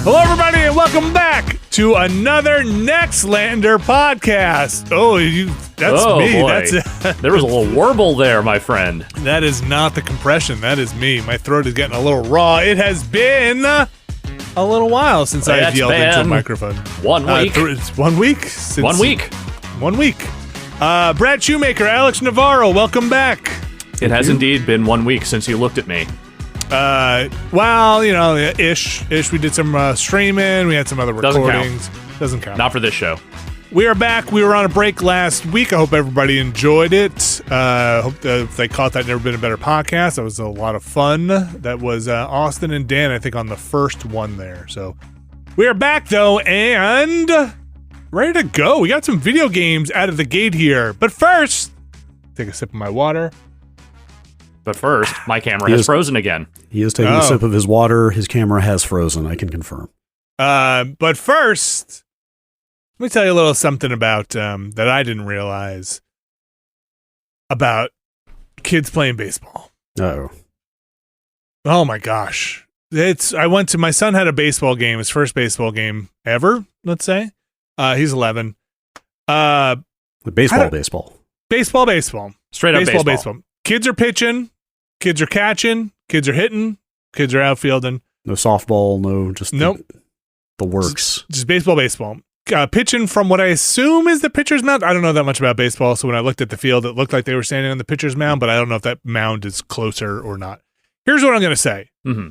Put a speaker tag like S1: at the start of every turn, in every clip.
S1: Hello, everybody, and welcome back to another Nextlander podcast. That's me.
S2: Boy. There was a little warble there, my friend.
S1: That is not the compression. That is me. My throat is getting a little raw. It has been a little while since I've yelled into a microphone.
S2: 1 week.
S1: It's 1 week?
S2: 1 week.
S1: 1 week. Brad Shoemaker, Alex Navarro, welcome back.
S2: It has indeed been 1 week since you looked at me.
S1: Ish. We did some streaming. We had some other recordings. Doesn't count.
S2: Not for this show.
S1: We are back. We were on a break last week. I hope everybody enjoyed it. Hope if they caught that Never Been a Better podcast. That was a lot of fun. That was Austin and Dan, I think, on the first one there. So we are back, though, and ready to go. We got some video games out of the gate here. But first, take a sip of my water.
S2: But first, my camera has frozen again.
S3: He is taking a sip of his water. His camera has frozen, I can confirm.
S1: But first, let me tell you a little something about that I didn't realize about kids playing baseball.
S3: Oh
S1: my gosh. My son had a baseball game, his first baseball game ever, let's say. He's 11.
S3: Baseball.
S2: Straight up baseball.
S1: Kids are pitching, kids are catching, kids are hitting, kids are outfielding.
S3: No softball, the works.
S1: Just baseball. Pitching from what I assume is the pitcher's mound. I don't know that much about baseball, so when I looked at the field, it looked like they were standing on the pitcher's mound, but I don't know if that mound is closer or not. Here's what I'm going to say.
S2: Mm-hmm.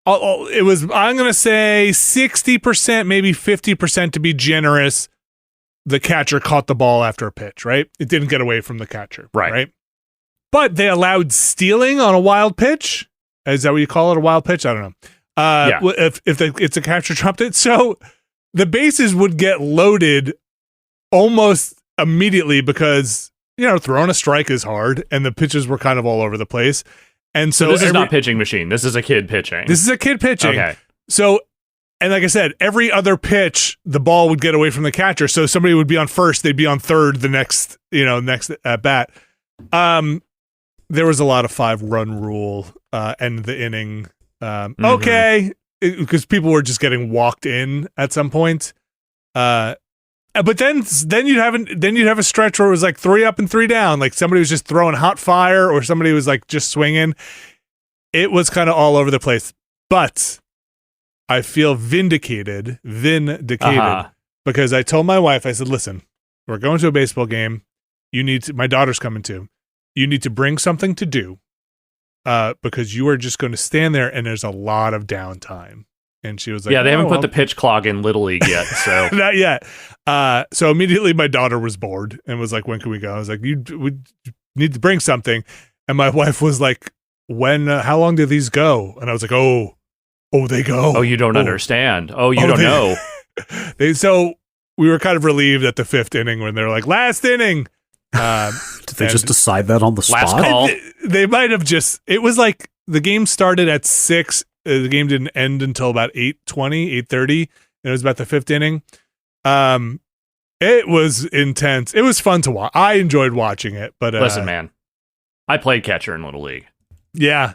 S1: I'm going to say 60%, maybe 50% to be generous. The catcher caught the ball after a pitch, right? It didn't get away from the catcher, right? But they allowed stealing on a wild pitch. Is that what you call it, a wild pitch? I don't know. If it's a catcher trumped it. So the bases would get loaded almost immediately because, throwing a strike is hard and the pitches were kind of all over the place. And so
S2: this is not pitching machine. This is a kid pitching.
S1: Okay. So, and like I said, every other pitch, the ball would get away from the catcher. So somebody would be on first, they'd be on third the next at bat. There was a lot of 5-run rule, end of the inning. Okay, because people were just getting walked in at some point. But then you'd have a stretch where it was like 3 up and 3 down. Like somebody was just throwing hot fire, or somebody was like just swinging. It was kind of all over the place. But I feel vindicated because I told my wife, I said, listen, we're going to a baseball game. My daughter's coming too. You need to bring something to do because you are just going to stand there and there's a lot of downtime. And she was like,
S2: they haven't put the pitch clock in Little League yet. So
S1: not yet. So immediately my daughter was bored and was like, when can we go? I was like, we need to bring something. And my wife was like, how long do these go? And I was like, Oh, they go.
S2: Oh, you don't understand. Oh, you don't know.
S1: So we were kind of relieved at the 5th inning when they were like, last inning.
S3: Did they just decide that on the spot?
S2: Last call.
S1: They might have it was like the game started at 6. The game didn't end until about 8:20, 8:30. And it was about the 5th inning. It was intense. It was fun to watch. I enjoyed watching it. But
S2: listen, man, I played catcher in Little League.
S1: Yeah.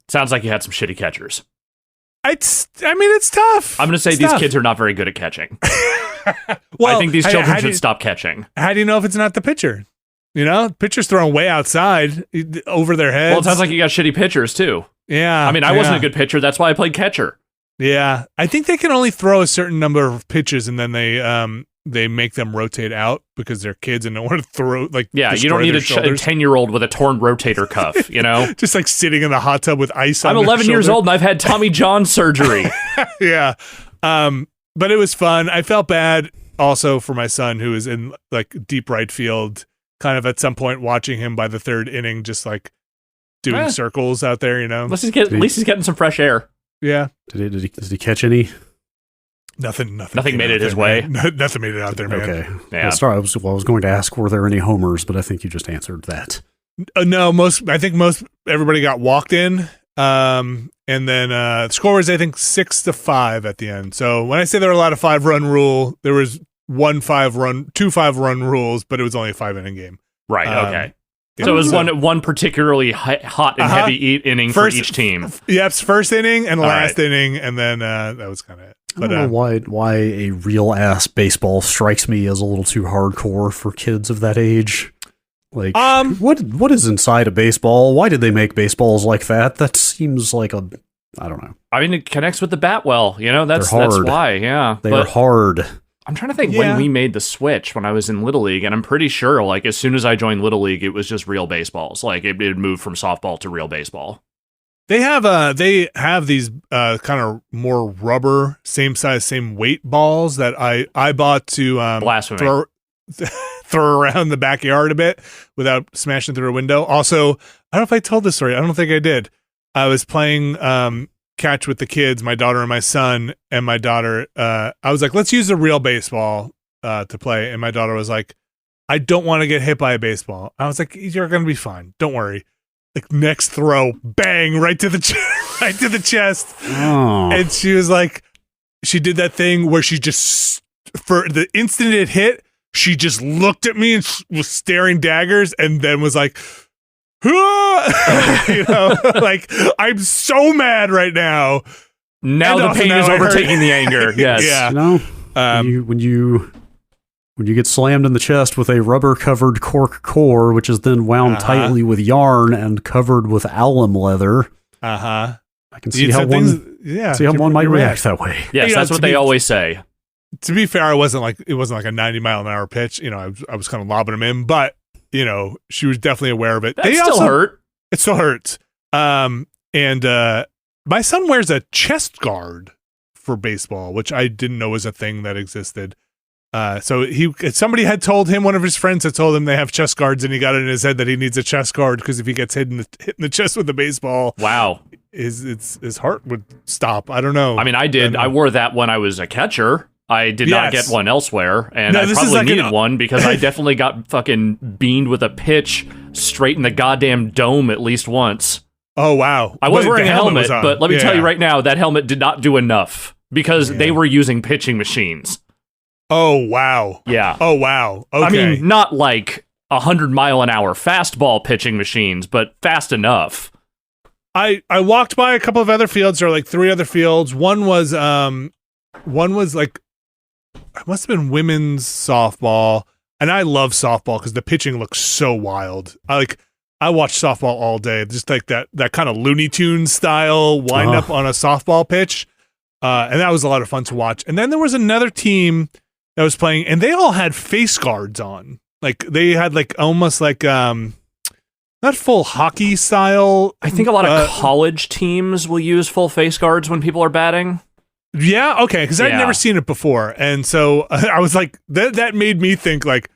S2: Sounds like you had some shitty catchers.
S1: It's tough.
S2: I'm going to say these kids are not very good at catching.
S1: Well,
S2: I think these children should stop catching.
S1: How do you know if it's not the pitcher? Pitcher's throwing way outside over their heads.
S2: Well, it sounds like you got shitty pitchers too.
S1: Yeah.
S2: I mean, I wasn't a good pitcher. That's why I played catcher.
S1: Yeah. I think they can only throw a certain number of pitches and then they make them rotate out because they're kids and don't want to throw
S2: you don't need a 10-year-old with a torn rotator cuff,
S1: just like sitting in the hot tub with ice on
S2: I'm 11 years old and I've had Tommy John surgery.
S1: Yeah. But it was fun. I felt bad also for my son who was in like deep right field, kind of at some point watching him by the 3rd inning, just like doing circles out there,
S2: at least he's getting some fresh air.
S1: Yeah.
S3: Did he catch any?
S1: Nothing
S2: made it his way.
S1: Nothing made it out there, man.
S3: Okay.
S2: Yeah.
S3: Well, sorry, I was going to ask, were there any homers, but I think you just answered that.
S1: No, I think everybody got walked in. And then the score was, I think, 6-5 at the end. So when I say there were a lot of 5-run rule, there was 2 5-run rules, but it was only a 5-inning game.
S2: Right. Okay. So it was one particularly hot and heavy inning for each team.
S1: Yep, first inning and last
S2: right.
S1: inning, and then that was kind of it.
S3: I don't know why a real ass baseball strikes me as a little too hardcore for kids of that age. Like, what is inside a baseball? Why did they make baseballs like that? That seems like I don't know.
S2: I mean, it connects with the bat well. That's why. Yeah,
S3: they are hard.
S2: I'm trying to think when we made the switch when I was in Little League, and I'm pretty sure, like, as soon as I joined Little League, it was just real baseballs. Like, it moved from softball to real baseball.
S1: They have these kind of more rubber, same size, same weight balls that I bought to throw around the backyard a bit without smashing through a window. Also, I don't know if I told this story. I don't think I did. I was playing catch with the kids, my daughter and my son, and my daughter, I was like, let's use a real baseball to play. And my daughter was like, I don't want to get hit by a baseball. I was like, you're going to be fine. Don't worry. Like, next throw, bang, right to the chest.
S3: Oh.
S1: And she was like, she did that thing where she just, for the instant it hit, she just looked at me and was staring daggers and then was like, like, I'm so mad right now.
S2: Now the pain is overtaking the anger. Yes.
S1: Yeah.
S3: When you get slammed in the chest with a rubber-covered cork core, which is then wound tightly with yarn and covered with alum leather, I can see how one might react that way.
S2: Yes, that's what they always say.
S1: To be fair, it wasn't like a 90-mile-an-hour pitch. I was kind of lobbing him in, but she was definitely aware of it.
S2: That still hurt.
S1: It still hurts. And my son wears a chest guard for baseball, which I didn't know was a thing that existed. So somebody had told him, one of his friends had told him they have chest guards, and he got it in his head that he needs a chest guard because if he gets hit in the chest with a baseball,
S2: wow,
S1: his heart would stop. I don't know.
S2: I mean, I did. I wore that when I was a catcher. I did not get one elsewhere, and I probably needed one because I definitely got fucking beamed with a pitch straight in the goddamn dome at least once.
S1: Oh, wow.
S2: I was wearing a helmet, but let me tell you right now, that helmet did not do enough because they were using pitching machines.
S1: Oh, wow.
S2: Yeah.
S1: Oh, wow. Okay.
S2: I mean, not like 100-mile-an-hour fastball pitching machines, but fast enough.
S1: I walked by a couple of other fields. There were like 3 other fields. One was like, it must have been women's softball. And I love softball because the pitching looks so wild. I watch softball all day. Just like that kind of Looney Tunes style wind up on a softball pitch. And that was a lot of fun to watch. And then there was another team that was playing, and they all had face guards on. Like, they had like almost like not full hockey style.
S2: I think a lot of college teams will use full face guards when people are batting.
S1: Yeah, okay, because I'd never seen it before, and so I was like, that made me think like,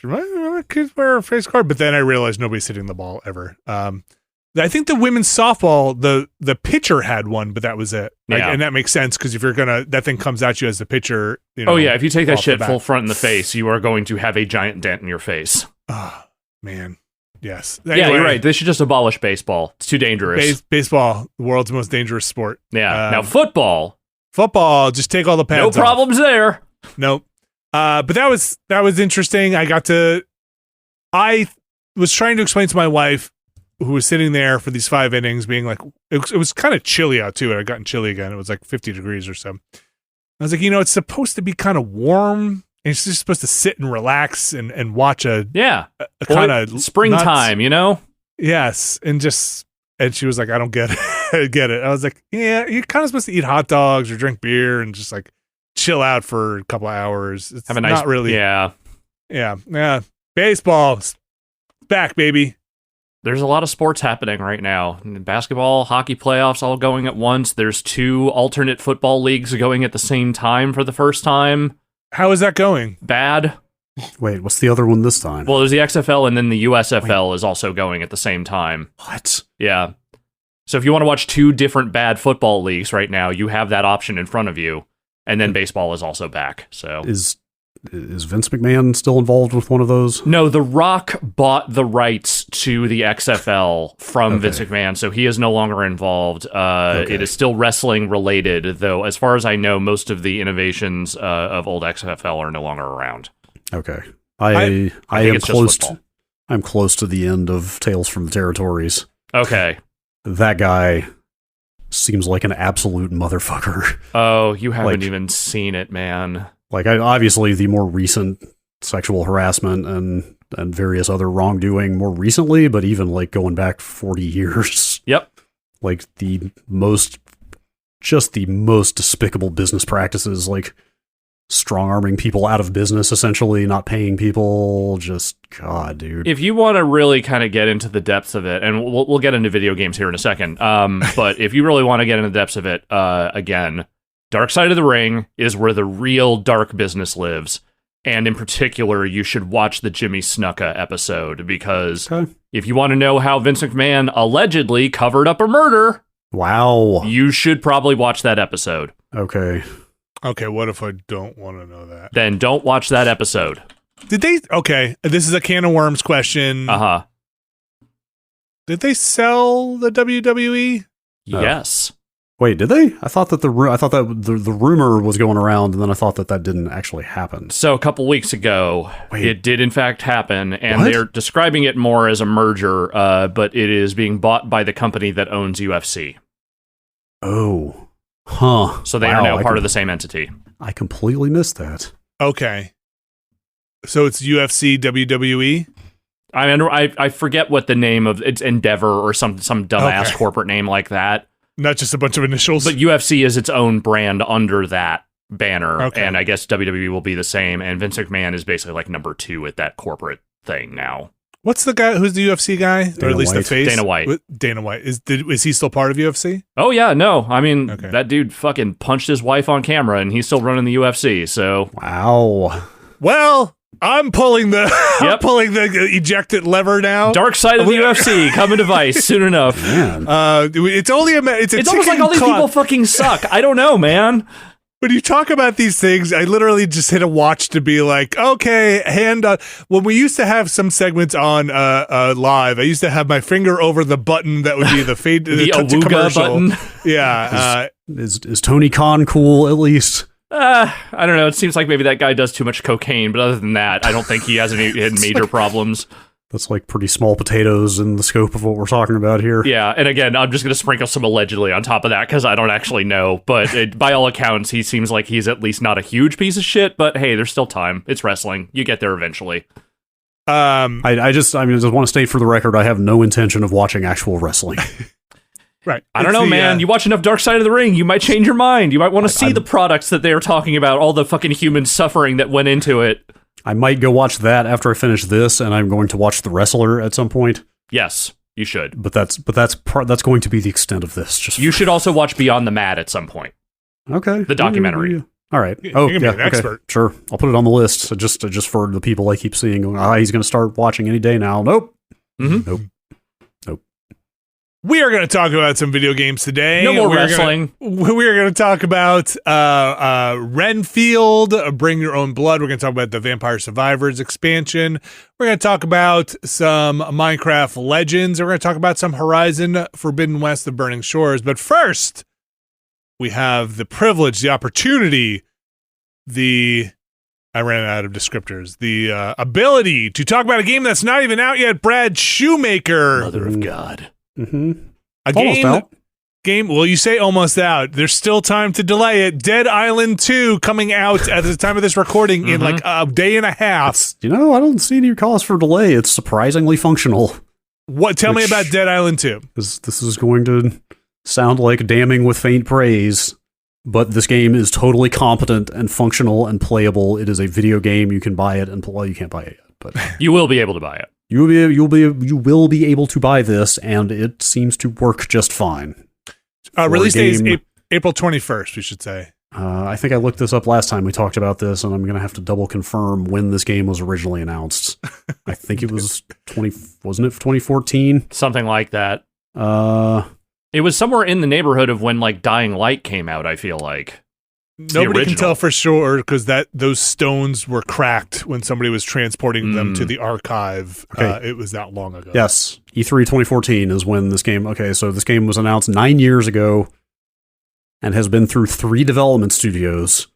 S1: do kids wear a face guard? But then I realized nobody's hitting the ball ever. I think the women's softball, the pitcher had one, but that was it. And that makes sense because if you're that thing comes at you as the pitcher.
S2: If you take that shit full front in the face, you are going to have a giant dent in your face.
S1: Oh, man. Yes.
S2: Anyway, you're right. They should just abolish baseball. It's too dangerous.
S1: Baseball, the world's most dangerous sport.
S2: Yeah. Now football,
S1: just take all the pads off.
S2: No problems there.
S1: Nope. But that was interesting. I was trying to explain to my wife, who was sitting there for these 5 innings, being like, it was kind of chilly out too. It had gotten chilly again. It was like 50 degrees or so. I was like, it's supposed to be kind of warm. And it's just supposed to sit and relax and watch a kind of
S2: springtime,
S1: Yes. And she was like, I don't get it. I was like, yeah, you're kind of supposed to eat hot dogs or drink beer and just like chill out for a couple of hours. It's
S2: have a nice,
S1: not really.
S2: Yeah.
S1: Baseball back, baby.
S2: There's a lot of sports happening right now. Basketball, hockey playoffs all going at once. There's 2 alternate football leagues going at the same time for the first time.
S1: How is that going?
S2: Bad.
S3: Wait, what's the other one this time?
S2: Well, there's the XFL, and then the USFL is also going at the same time.
S3: What?
S2: Yeah. So if you want to watch 2 different bad football leagues right now, you have that option in front of you. And then baseball is also back. So
S3: Is Vince McMahon still involved with one of those?
S2: No, The Rock bought the rights to the XFL from Vince McMahon, so he is no longer involved. It is still wrestling related, though. As far as I know, most of the innovations of old XFL are no longer around.
S3: Okay, I am close to. I'm close to the end of Tales from the Territories.
S2: Okay.
S3: That guy seems like an absolute motherfucker.
S2: Oh, you haven't even seen it, man.
S3: Like, obviously, the more recent sexual harassment and various other wrongdoing more recently, but even like going back 40 years.
S2: Yep.
S3: Like the most despicable business practices, like strong-arming people out of business, essentially, not paying people. Just, God, dude.
S2: If you want to really kind of get into the depths of it, and we'll get into video games here in a second, but if you really want to get into the depths of it, again, Dark Side of the Ring is where the real dark business lives. And in particular, you should watch the Jimmy Snuka episode, because if you want to know how Vince McMahon allegedly covered up a murder,
S3: wow,
S2: you should probably watch that episode.
S3: Okay,
S1: what if I don't want to know that?
S2: Then don't watch that episode.
S1: Did they... Okay, this is a can of worms question.
S2: Uh-huh.
S1: Did they sell the WWE?
S2: Yes.
S3: Wait, did they? I thought that the rumor was going around, and then I thought that didn't actually happen.
S2: So a couple weeks ago, it did in fact happen, and they're describing it more as a merger, but it is being bought by the company that owns UFC.
S3: Oh. Huh.
S2: So they are now part of the same entity.
S3: I completely missed that.
S1: Okay. So it's UFC, WWE?
S2: I forget what the name of it's Endeavor or some dumbass corporate name like that.
S1: Not just a bunch of initials.
S2: But UFC is its own brand under that banner, and I guess WWE will be the same, and Vince McMahon is basically like number 2 at that corporate thing now.
S1: What's the guy who's the UFC guy? Or at least the face?
S2: Dana White.
S1: Dana White. Is he still part of UFC?
S2: Oh, yeah, no. I mean, that dude fucking punched his wife on camera, and he's still running the UFC, so...
S3: Wow.
S1: Well... I'm pulling the ejected lever now.
S2: Dark Side of the UFC coming to Vice soon enough.
S3: Man.
S1: It's
S2: almost like all these people fucking suck. I don't know, man.
S1: When you talk about these things, I literally just hit a watch to be like, okay, when we used to have some segments on live, I used to have my finger over the button that would be the fade
S2: the Awooga button.
S1: Yeah.
S3: Is Tony Khan cool at least?
S2: I don't know. It seems like maybe that guy does too much cocaine, but other than that, I don't think he has any major problems.
S3: That's like pretty small potatoes in the scope of what we're talking about here.
S2: Yeah, and again, I'm just going to sprinkle some allegedly on top of that because I don't actually know. But by all accounts, he seems like he's at least not a huge piece of shit. But hey, there's still time. It's wrestling. You get there eventually.
S3: I just want to state for the record, I have no intention of watching actual wrestling.
S1: Right.
S2: I don't know, man. You watch enough Dark Side of the Ring, you might change your mind. You might want to see the products that they are talking about, all the fucking human suffering that went into it.
S3: I might go watch that after I finish this, and I'm going to watch The Wrestler at some point.
S2: Yes, you should.
S3: But that's going to be the extent of this.
S2: You should also watch Beyond the Mat at some point.
S3: Okay.
S2: The documentary.
S3: All right.
S1: You're gonna be an expert.
S3: Sure. I'll put it on the list. So just for the people I keep seeing going, he's going to start watching any day now. Nope.
S2: Mm-hmm.
S3: Nope.
S1: We are going to talk about some video games today.
S2: No more wrestling.
S1: We are going to talk about Renfield, Bring Your Own Blood. We're going to talk about the Vampire Survivors expansion. We're going to talk about some Minecraft Legends. We're going to talk about some Horizon Forbidden West, The Burning Shores. But first, we have the privilege, the opportunity, I ran out of descriptors. The ability to talk about a game that's not even out yet. Brad Shoemaker.
S2: Mother of God.
S3: Mm-hmm.
S1: Game. Well, you say almost out. There's still time to delay it. Dead Island 2 coming out at the time of this recording in like a day and a half.
S3: I don't see any cause for delay. It's surprisingly functional.
S1: Tell me about Dead Island 2.
S3: This is going to sound like damning with faint praise, but this game is totally competent and functional and playable. It is a video game. You can buy it and you can't buy it yet, but
S2: you will be able to buy it.
S3: You will be able to buy this, and it seems to work just fine.
S1: Release date is April 21st, we should say.
S3: I think I looked this up last time we talked about this, and I'm going to have to double confirm when this game was originally announced. I think it was 2014?
S2: Something like that. It was somewhere in the neighborhood of when like Dying Light came out, I feel like.
S1: Nobody can tell for sure because those stones were cracked when somebody was transporting them to the archive.
S3: Okay.
S1: It was that long ago.
S3: Yes. E3 2014 is when this game... Okay, so this game was announced 9 years ago and has been through 3 development studios.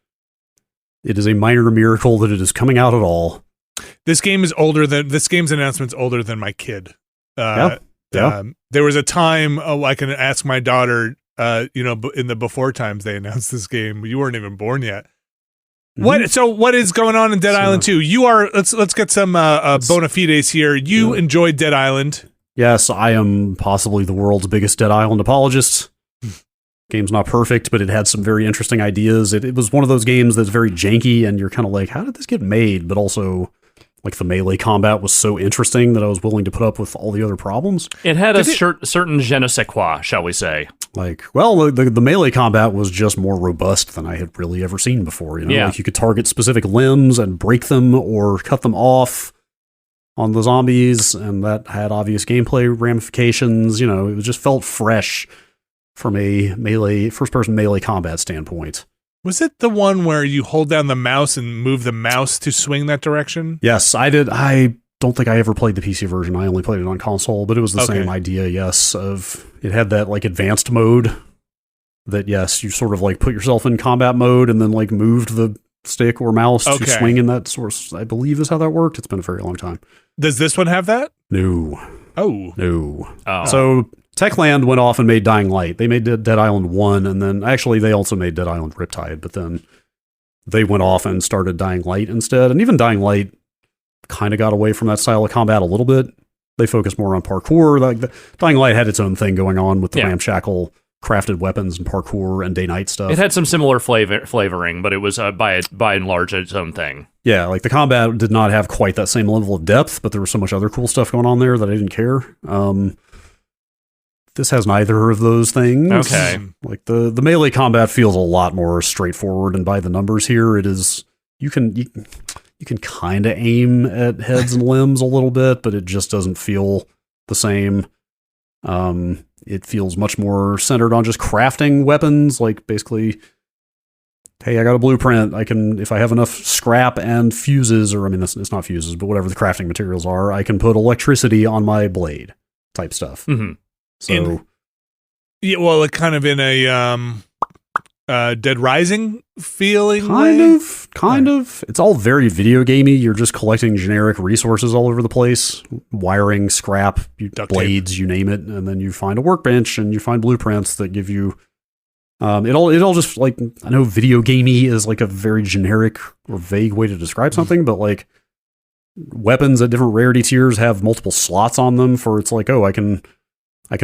S3: It is a minor miracle that it is coming out at all.
S1: This game's announcement's older than my kid.
S3: Yeah.
S1: There was a time I can ask my daughter, in the before times they announced this game. You weren't even born yet.
S3: Mm-hmm.
S1: What is going on in Dead Island 2? Let's get some bona fides here. You enjoyed Dead Island.
S3: Yes, I am possibly the world's biggest Dead Island apologist. Game's not perfect, but it had some very interesting ideas. It was one of those games that's very janky, and you're kind of like, how did this get made? But also, like, the melee combat was so interesting that I was willing to put up with all the other problems.
S2: It had certain je ne sais quoi, shall we say.
S3: Like, well, the melee combat was just more robust than I had really ever seen before. Like you could target specific limbs and break them or cut them off on the zombies, and that had obvious gameplay ramifications. It just felt fresh from a first-person melee combat standpoint.
S1: Was it the one where you hold down the mouse and move the mouse to swing that direction?
S3: Yes, I did. I don't think I ever played the PC version. I only played it on console, but it was the same idea, yes, of it had that, like, advanced mode that, yes, you sort of, like, put yourself in combat mode and then, like, moved the stick or mouse to swing in that source. I believe is how that worked. It's been a very long time.
S1: Does this one have that?
S3: No.
S1: Oh.
S3: No. Oh. So Techland went off and made Dying Light. They made Dead Island 1, and then actually they also made Dead Island Riptide, but then they went off and started Dying Light instead. And even Dying Light kind of got away from that style of combat a little bit. They focused more on parkour. Like Dying Light had its own thing going on with the ramshackle crafted weapons and parkour and day-night stuff.
S2: It had some similar flavoring, but it was by and large its own thing.
S3: Yeah, like the combat did not have quite that same level of depth, but there was so much other cool stuff going on there that I didn't care. This has neither of those things.
S2: Okay.
S3: Like the melee combat feels a lot more straightforward, and by the numbers here, it is you can kind of aim at heads and limbs a little bit, but it just doesn't feel the same. It feels much more centered on just crafting weapons, like basically, hey, I got a blueprint. I can, if I have enough scrap and fuses, or I mean, it's not fuses, but whatever the crafting materials are, I can put electricity on my blade type stuff.
S2: Mm-hmm.
S3: So,
S1: like kind of in a Dead Rising feeling,
S3: kind of. It's all very video gamey. You're just collecting generic resources all over the place, wiring, scrap, blades, you name it, and then you find a workbench and you find blueprints that give you. It all just, like, I know video gamey is like a very generic or vague way to describe something, but like weapons at different rarity tiers have multiple slots on them for, it's like, oh, I can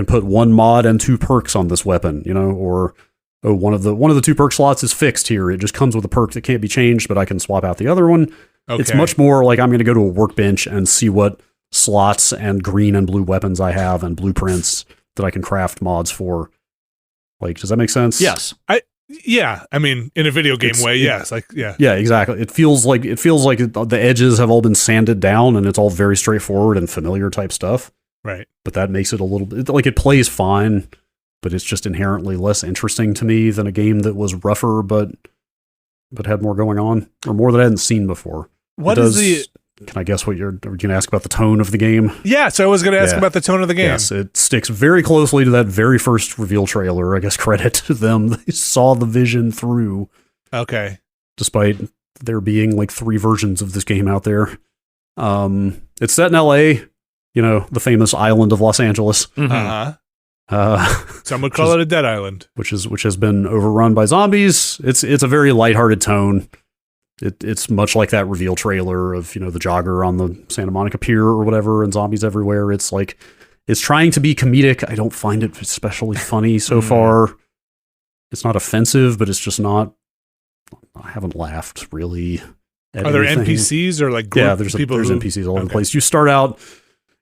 S3: put one mod and 2 perks on this weapon, or oh, one of the 2 perk slots is fixed here. It just comes with a perk that can't be changed, but I can swap out the other one. Okay. It's much more like I'm going to go to a workbench and see what slots and green and blue weapons I have and blueprints that I can craft mods for. Like, does that make sense?
S2: Yes.
S1: I mean, in a video game way, yes.
S3: Yeah, exactly. It feels like the edges have all been sanded down and it's all very straightforward and familiar type stuff.
S1: Right.
S3: But that makes it a little bit, like, it plays fine, but it's just inherently less interesting to me than a game that was rougher but had more going on, or more that I hadn't seen before. Can I guess what you're going to ask about the tone of the game?
S1: Yeah, so I was going to ask about the tone of the game.
S3: Yes, it sticks very closely to that very first reveal trailer. I guess credit to them. They saw the vision through.
S1: Okay.
S3: Despite there being like 3 versions of this game out there. It's set in LA, the famous island of Los Angeles.
S1: Mm-hmm. Some would call it a dead island,
S3: which has been overrun by zombies. It's a very lighthearted tone. It's much like that reveal trailer of, the jogger on the Santa Monica Pier or whatever, and zombies everywhere. It's like, it's trying to be comedic. I don't find it especially funny so far. It's not offensive, but it's just not. I haven't laughed really.
S1: Are there NPCs or like group
S3: there's
S1: people?
S3: There's NPCs all over the place. You start out.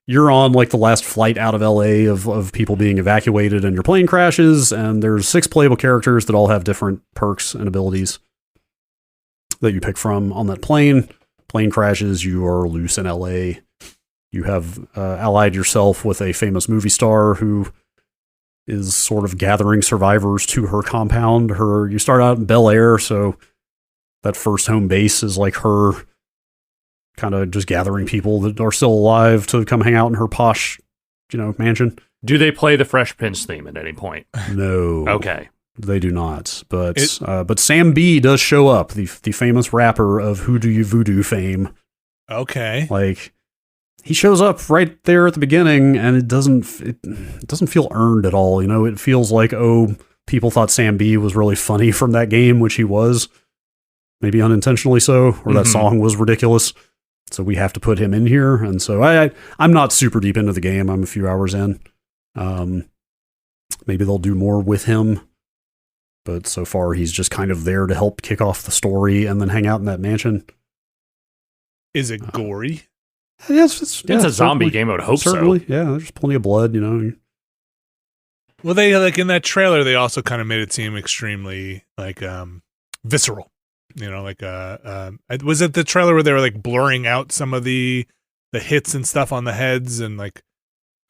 S3: You're on like the last flight out of LA of people being evacuated, and your plane crashes, and there's 6 playable characters that all have different perks and abilities that you pick from on that plane. Plane crashes, you are loose in LA. You have allied yourself with a famous movie star who is sort of gathering survivors to her compound. You start out in Bel Air, so that first home base is like her kind of just gathering people that are still alive to come hang out in her posh, mansion.
S2: Do they play the Fresh Prince theme at any point?
S3: No.
S2: Okay.
S3: They do not. But Sam B does show up, the famous rapper of Who Do You Voodoo fame.
S1: Okay.
S3: Like, he shows up right there at the beginning, and it doesn't feel earned at all. You know, it feels like, oh, people thought Sam B was really funny from that game, which he was, maybe unintentionally so, or that song was ridiculous. So we have to put him in here. And so I'm not super deep into the game. I'm a few hours in. Maybe they'll do more with him. But so far, he's just kind of there to help kick off the story and then hang out in that mansion.
S1: Is it gory?
S3: Yes,
S2: it's a zombie game. I would hope
S3: certainly. So. Yeah, there's plenty of blood, you know.
S1: Well, they like in that trailer, they also kind of made it seem extremely like visceral. You know, like was it the trailer where they were like blurring out some of the hits and stuff on the heads and like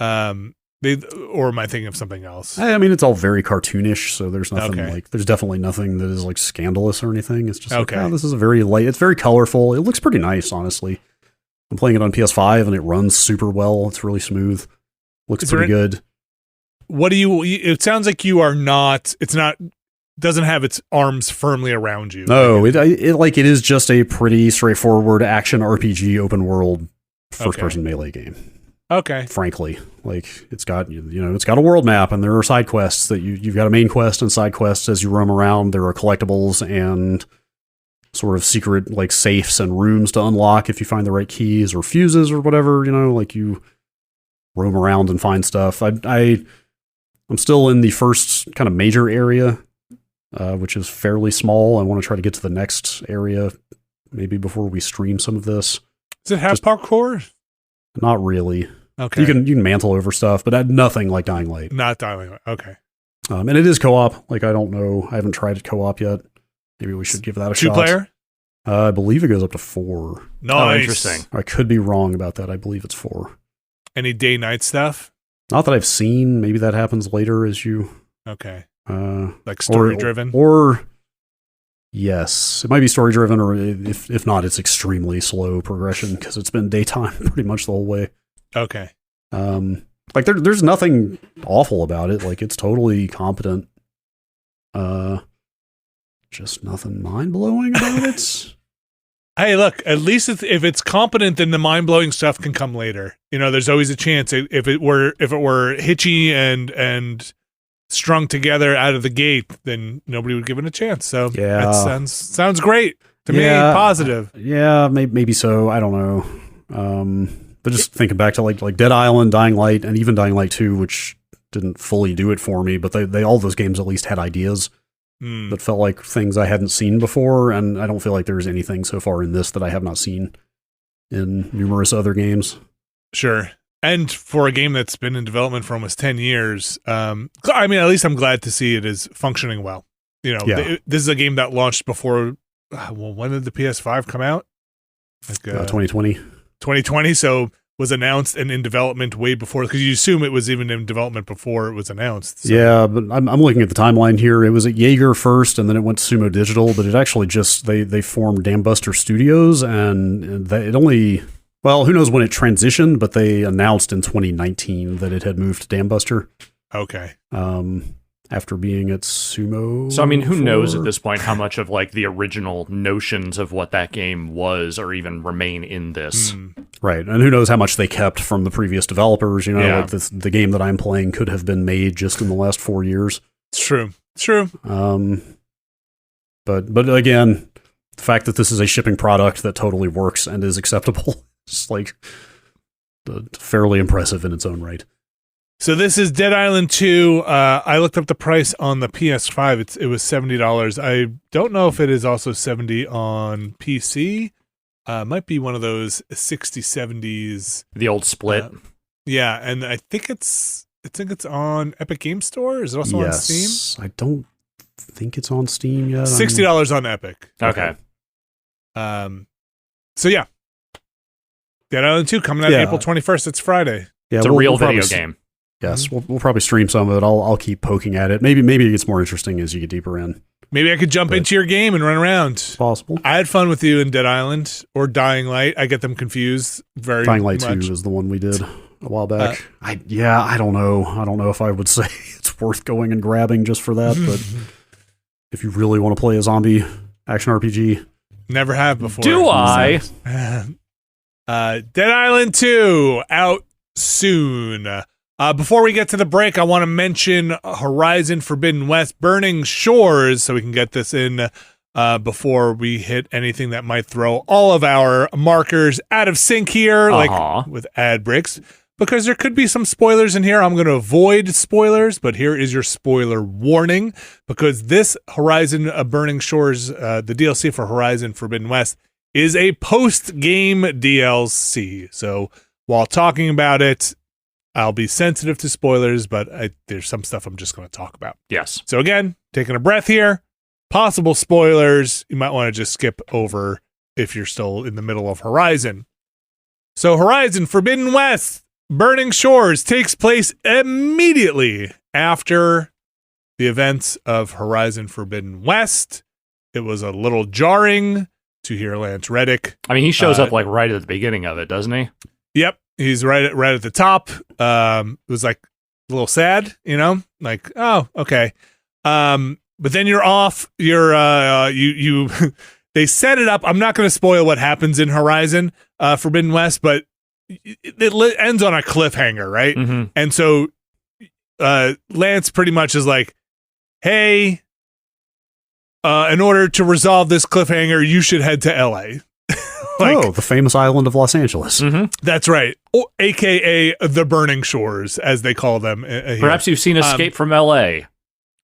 S1: or am I thinking of something else?
S3: I mean, it's all very cartoonish, so there's nothing there's definitely nothing that is like scandalous or anything. It's just like, this is a very light. It's very colorful. It looks pretty nice, honestly. I'm playing it on PS5 and it runs super well. It's really smooth. Looks pretty good.
S1: What do you? It sounds like you are not. It's not. Doesn't have its arms firmly around you.
S3: No, it is just a pretty straightforward action RPG open world first person melee game.
S1: Okay.
S3: Frankly, like it's got it's got a world map and there are side quests that you've got a main quest and side quests as you roam around. There are collectibles and sort of secret like safes and rooms to unlock if you find the right keys or fuses or whatever. You know, like you roam around and find stuff. I'm still in the first kind of major area, which is fairly small. I want to try to get to the next area maybe before we stream some of this.
S1: Does it have parkour?
S3: Not really.
S1: Okay.
S3: You can mantle over stuff, but nothing like Dying Light.
S1: Not Dying Light. Okay.
S3: And it is co-op. Like, I don't know. I haven't tried it co-op yet. Maybe we should give that a shot.
S1: 2-player?
S3: I believe it goes up to 4.
S1: Nice.
S2: Oh, interesting.
S3: I could be wrong about that. I believe it's 4.
S1: Any day-night stuff?
S3: Not that I've seen. Maybe that happens later as you...
S1: Okay. Like story-driven?
S3: Or yes. It might be story-driven, or if not, it's extremely slow progression because it's been daytime pretty much the whole way.
S1: Okay.
S3: Like, there's nothing awful about it. Like, it's totally competent. Just nothing mind-blowing about it.
S1: Hey, look, at least if it's competent, then the mind-blowing stuff can come later. You know, there's always a chance if it were hitchy and strung together out of the gate, then nobody would give it a chance. So
S3: yeah,
S1: that sounds great to me. Positive.
S3: Yeah, maybe so. I don't know. But just thinking back to like Dead Island, Dying Light, and even Dying Light 2, which didn't fully do it for me, but they all those games at least had ideas. That felt like things I hadn't seen before, and I don't feel like there's anything so far in this that I have not seen in numerous other games.
S1: Sure. And for a game that's been in development for almost 10 years, I mean, at least I'm glad to see it is functioning well. You know, this is a game that launched before, when did the PS5 come out? Like
S3: 2020.
S1: 2020, so was announced and in development way before, because you assume it was even in development before it was announced. So. Yeah,
S3: but I'm looking at the timeline here. It was at Jaeger first, and then it went to Sumo Digital, but it actually just, they formed Dambuster Studios, and it only, well, who knows when it transitioned, but they announced in 2019 that it had moved to Dambuster.
S1: Okay.
S3: After being at Sumo.
S2: So, I mean, who knows at this point how much of like the original notions of what that game was or even remain in this.
S3: Right. And who knows how much they kept from the previous developers. You know, like the game that I'm playing could have been made just in the last 4 years.
S1: It's true. It's true.
S3: But again, the fact that this is a shipping product that totally works and is acceptable is like fairly impressive in its own right.
S1: So this is Dead Island 2. I looked up the price on the PS5. It was $70. I don't know if it is also $70 on PC. Might be one of those 60s, 70s.
S2: The old split.
S1: Yeah, and I think it's on Epic Game Store. Is it also on Steam?
S3: I don't think it's on Steam yet.
S1: $60 on Epic.
S2: Okay.
S1: So yeah, Dead Island 2 coming out April 21st. It's Friday.
S2: Yeah, it's a real video game.
S3: Yes, we'll probably stream some of it. I'll keep poking at it. Maybe it gets more interesting as you get deeper in.
S1: Maybe I could jump into your game and run around.
S3: It's possible.
S1: I had fun with you in Dead Island or Dying Light. I get them confused very much.
S3: Dying Light 2 is the one we did a while back. I don't know. I don't know if I would say it's worth going and grabbing just for that, but if you really want to play a zombie action RPG.
S1: Never have before.
S2: Do I?
S1: Dead Island 2 out soon. Before we get to the break, I want to mention Horizon Forbidden West Burning Shores, so we can get this in before we hit anything that might throw all of our markers out of sync here, like with ad breaks, because there could be some spoilers in here. I'm going to avoid spoilers, but here is your spoiler warning, because this Horizon Burning Shores, the DLC for Horizon Forbidden West, is a post-game DLC. So while talking about it, I'll be sensitive to spoilers, but there's some stuff I'm just going to talk about.
S2: Yes.
S1: So again, taking a breath here. Possible spoilers, you might want to just skip over if you're still in the middle of Horizon. So Horizon Forbidden West Burning Shores takes place immediately after the events of Horizon Forbidden West. It was a little jarring to hear Lance Reddick.
S2: I mean, he shows up like right at the beginning of it, doesn't he?
S1: Yep, he's right at the top. It was like a little sad, like, oh, okay. But then you're off. You they set it up. I'm not going to spoil what happens in Horizon Forbidden West, but it ends on a cliffhanger, right?
S2: Mm-hmm.
S1: And so Lance pretty much is like, hey, in order to resolve this cliffhanger, you should head to LA.
S3: The famous island of Los Angeles.
S2: Mm-hmm.
S1: That's right. AKA the Burning Shores, as they call them.
S2: Perhaps you've seen Escape from LA.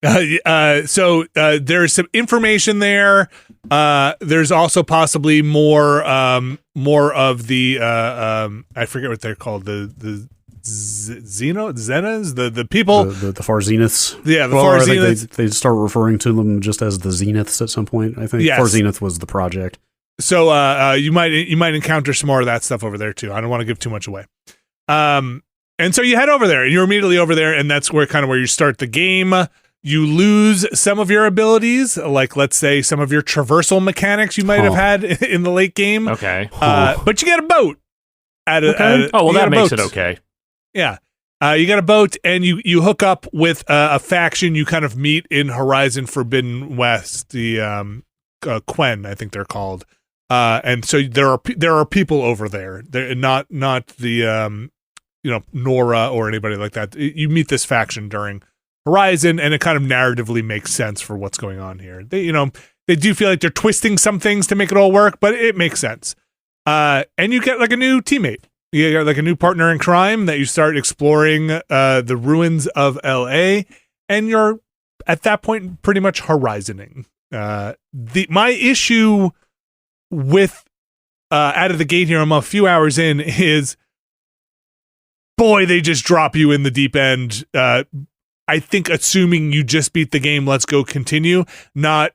S1: So there's some information there. There's also possibly more of the I forget what they're called, the Zenas, the people,
S3: the Far Zeniths.
S1: Yeah, Far Zeniths.
S3: They start referring to them just as the Zeniths at some point. I think Far Zenith was the project.
S1: So you might encounter some more of that stuff over there too. I don't want to give too much away. And so you head over there, and you're immediately over there, and that's where you start the game. You lose some of your abilities, like let's say some of your traversal mechanics you might have had in the late game.
S2: Okay.
S1: But you get a boat.
S2: That makes it okay.
S1: Yeah. You got a boat, and you hook up with a faction you kind of meet in Horizon Forbidden West, the Quen, I think they're called. And so there are people over there. They're not the Nora or anybody like that. You meet this faction during Horizon, and it kind of narratively makes sense for what's going on here. They do feel like they're twisting some things to make it all work, but it makes sense. And you get like a new teammate. You get like a new partner in crime that you start exploring the ruins of LA, and you're at that point pretty much horizoning. My issue with out of the gate here, I'm a few hours in, is boy, they just drop you in the deep end. I think assuming you just beat the game, let's go continue. Not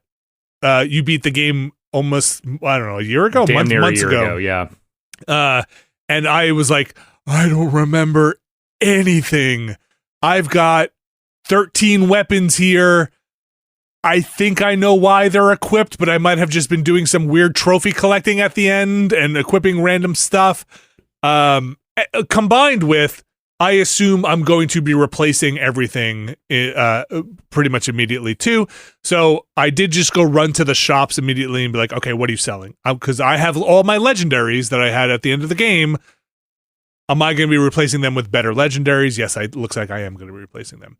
S1: you beat the game almost, I don't know, a year ago, months ago.
S2: Yeah.
S1: And I was like, I don't remember anything. I've got 13 weapons here. I think I know why they're equipped, but I might have just been doing some weird trophy collecting at the end and equipping random stuff. Combined with, I assume I'm going to be replacing everything pretty much immediately too. So I did just go run to the shops immediately and be like, okay, what are you selling? Because I have all my legendaries that I had at the end of the game. Am I going to be replacing them with better legendaries? Yes, it looks like I am going to be replacing them.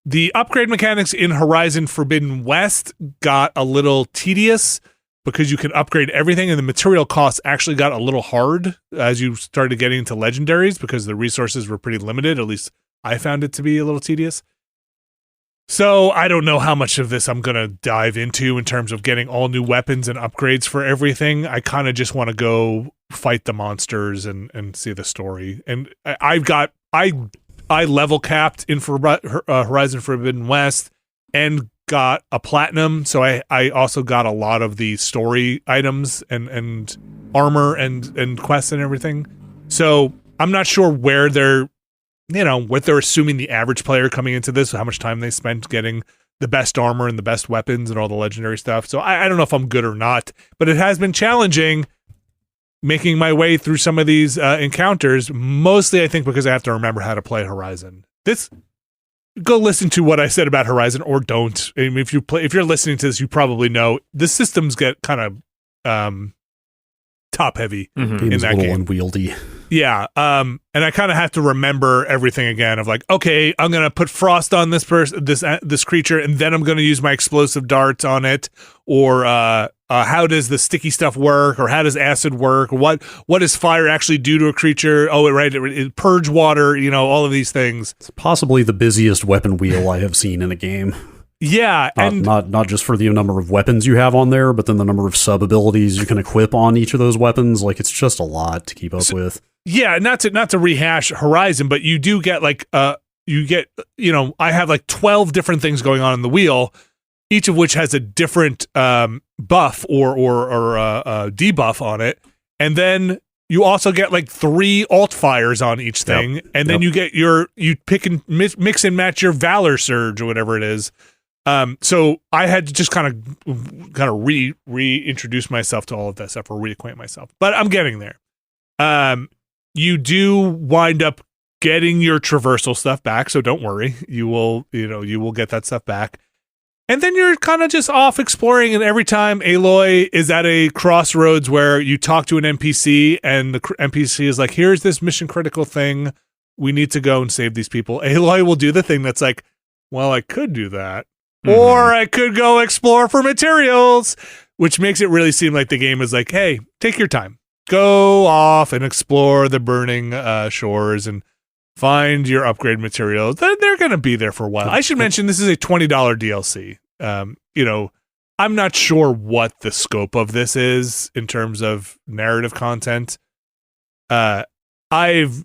S1: The upgrade mechanics in Horizon Forbidden West got a little tedious because you can upgrade everything, and the material costs actually got a little hard as you started getting into legendaries because the resources were pretty limited. At least I found it to be a little tedious. So I don't know how much of this I'm going to dive into in terms of getting all new weapons and upgrades for everything. I kind of just want to go fight the monsters and see the story. And I level capped in Horizon Forbidden West and got a platinum, so I also got a lot of the story items and armor and quests and everything. So I'm not sure where they're what they're assuming the average player coming into this, how much time they spent getting the best armor and the best weapons and all the legendary stuff. So I don't know if I'm good or not, but it has been challenging making my way through some of these encounters, mostly I think because I have to remember how to play Horizon. Go listen to what I said about Horizon, or don't. I mean, if you're listening to this, you probably know the systems get kind of top heavy
S3: in that game. Unwieldy.
S1: Yeah, and I kind of have to remember everything again. Of like, okay, I'm gonna put frost on this this creature, and then I'm gonna use my explosive darts on it. Or how does the sticky stuff work? Or how does acid work? What does fire actually do to a creature? Oh, right, it purge water. All of these things.
S3: It's possibly the busiest weapon wheel I have seen in a game.
S1: Yeah, and
S3: not just for the number of weapons you have on there, but then the number of sub abilities you can equip on each of those weapons. Like, it's just a lot to keep up with.
S1: Yeah, not to rehash Horizon, but you do get I have like 12 different things going on in the wheel, each of which has a different buff or debuff on it, and then you also get like 3 alt fires on each thing, and then you get you pick and mix and match your Valor Surge or whatever it is. So I had to just kind of reintroduce myself to all of that stuff or reacquaint myself, but I'm getting there. You do wind up getting your traversal stuff back, so don't worry. You will get that stuff back. And then you're kind of just off exploring, and every time Aloy is at a crossroads where you talk to an NPC, and the NPC is like, here's this mission critical thing. We need to go and save these people. Aloy will do the thing that's like, well, I could do that. Or I could go explore for materials, which makes it really seem like the game is like, hey, take your time. Go off and explore the burning shores and find your upgrade materials. They're going to be there for a while. I should mention this is a $20 DLC. I'm not sure what the scope of this is in terms of narrative content. I've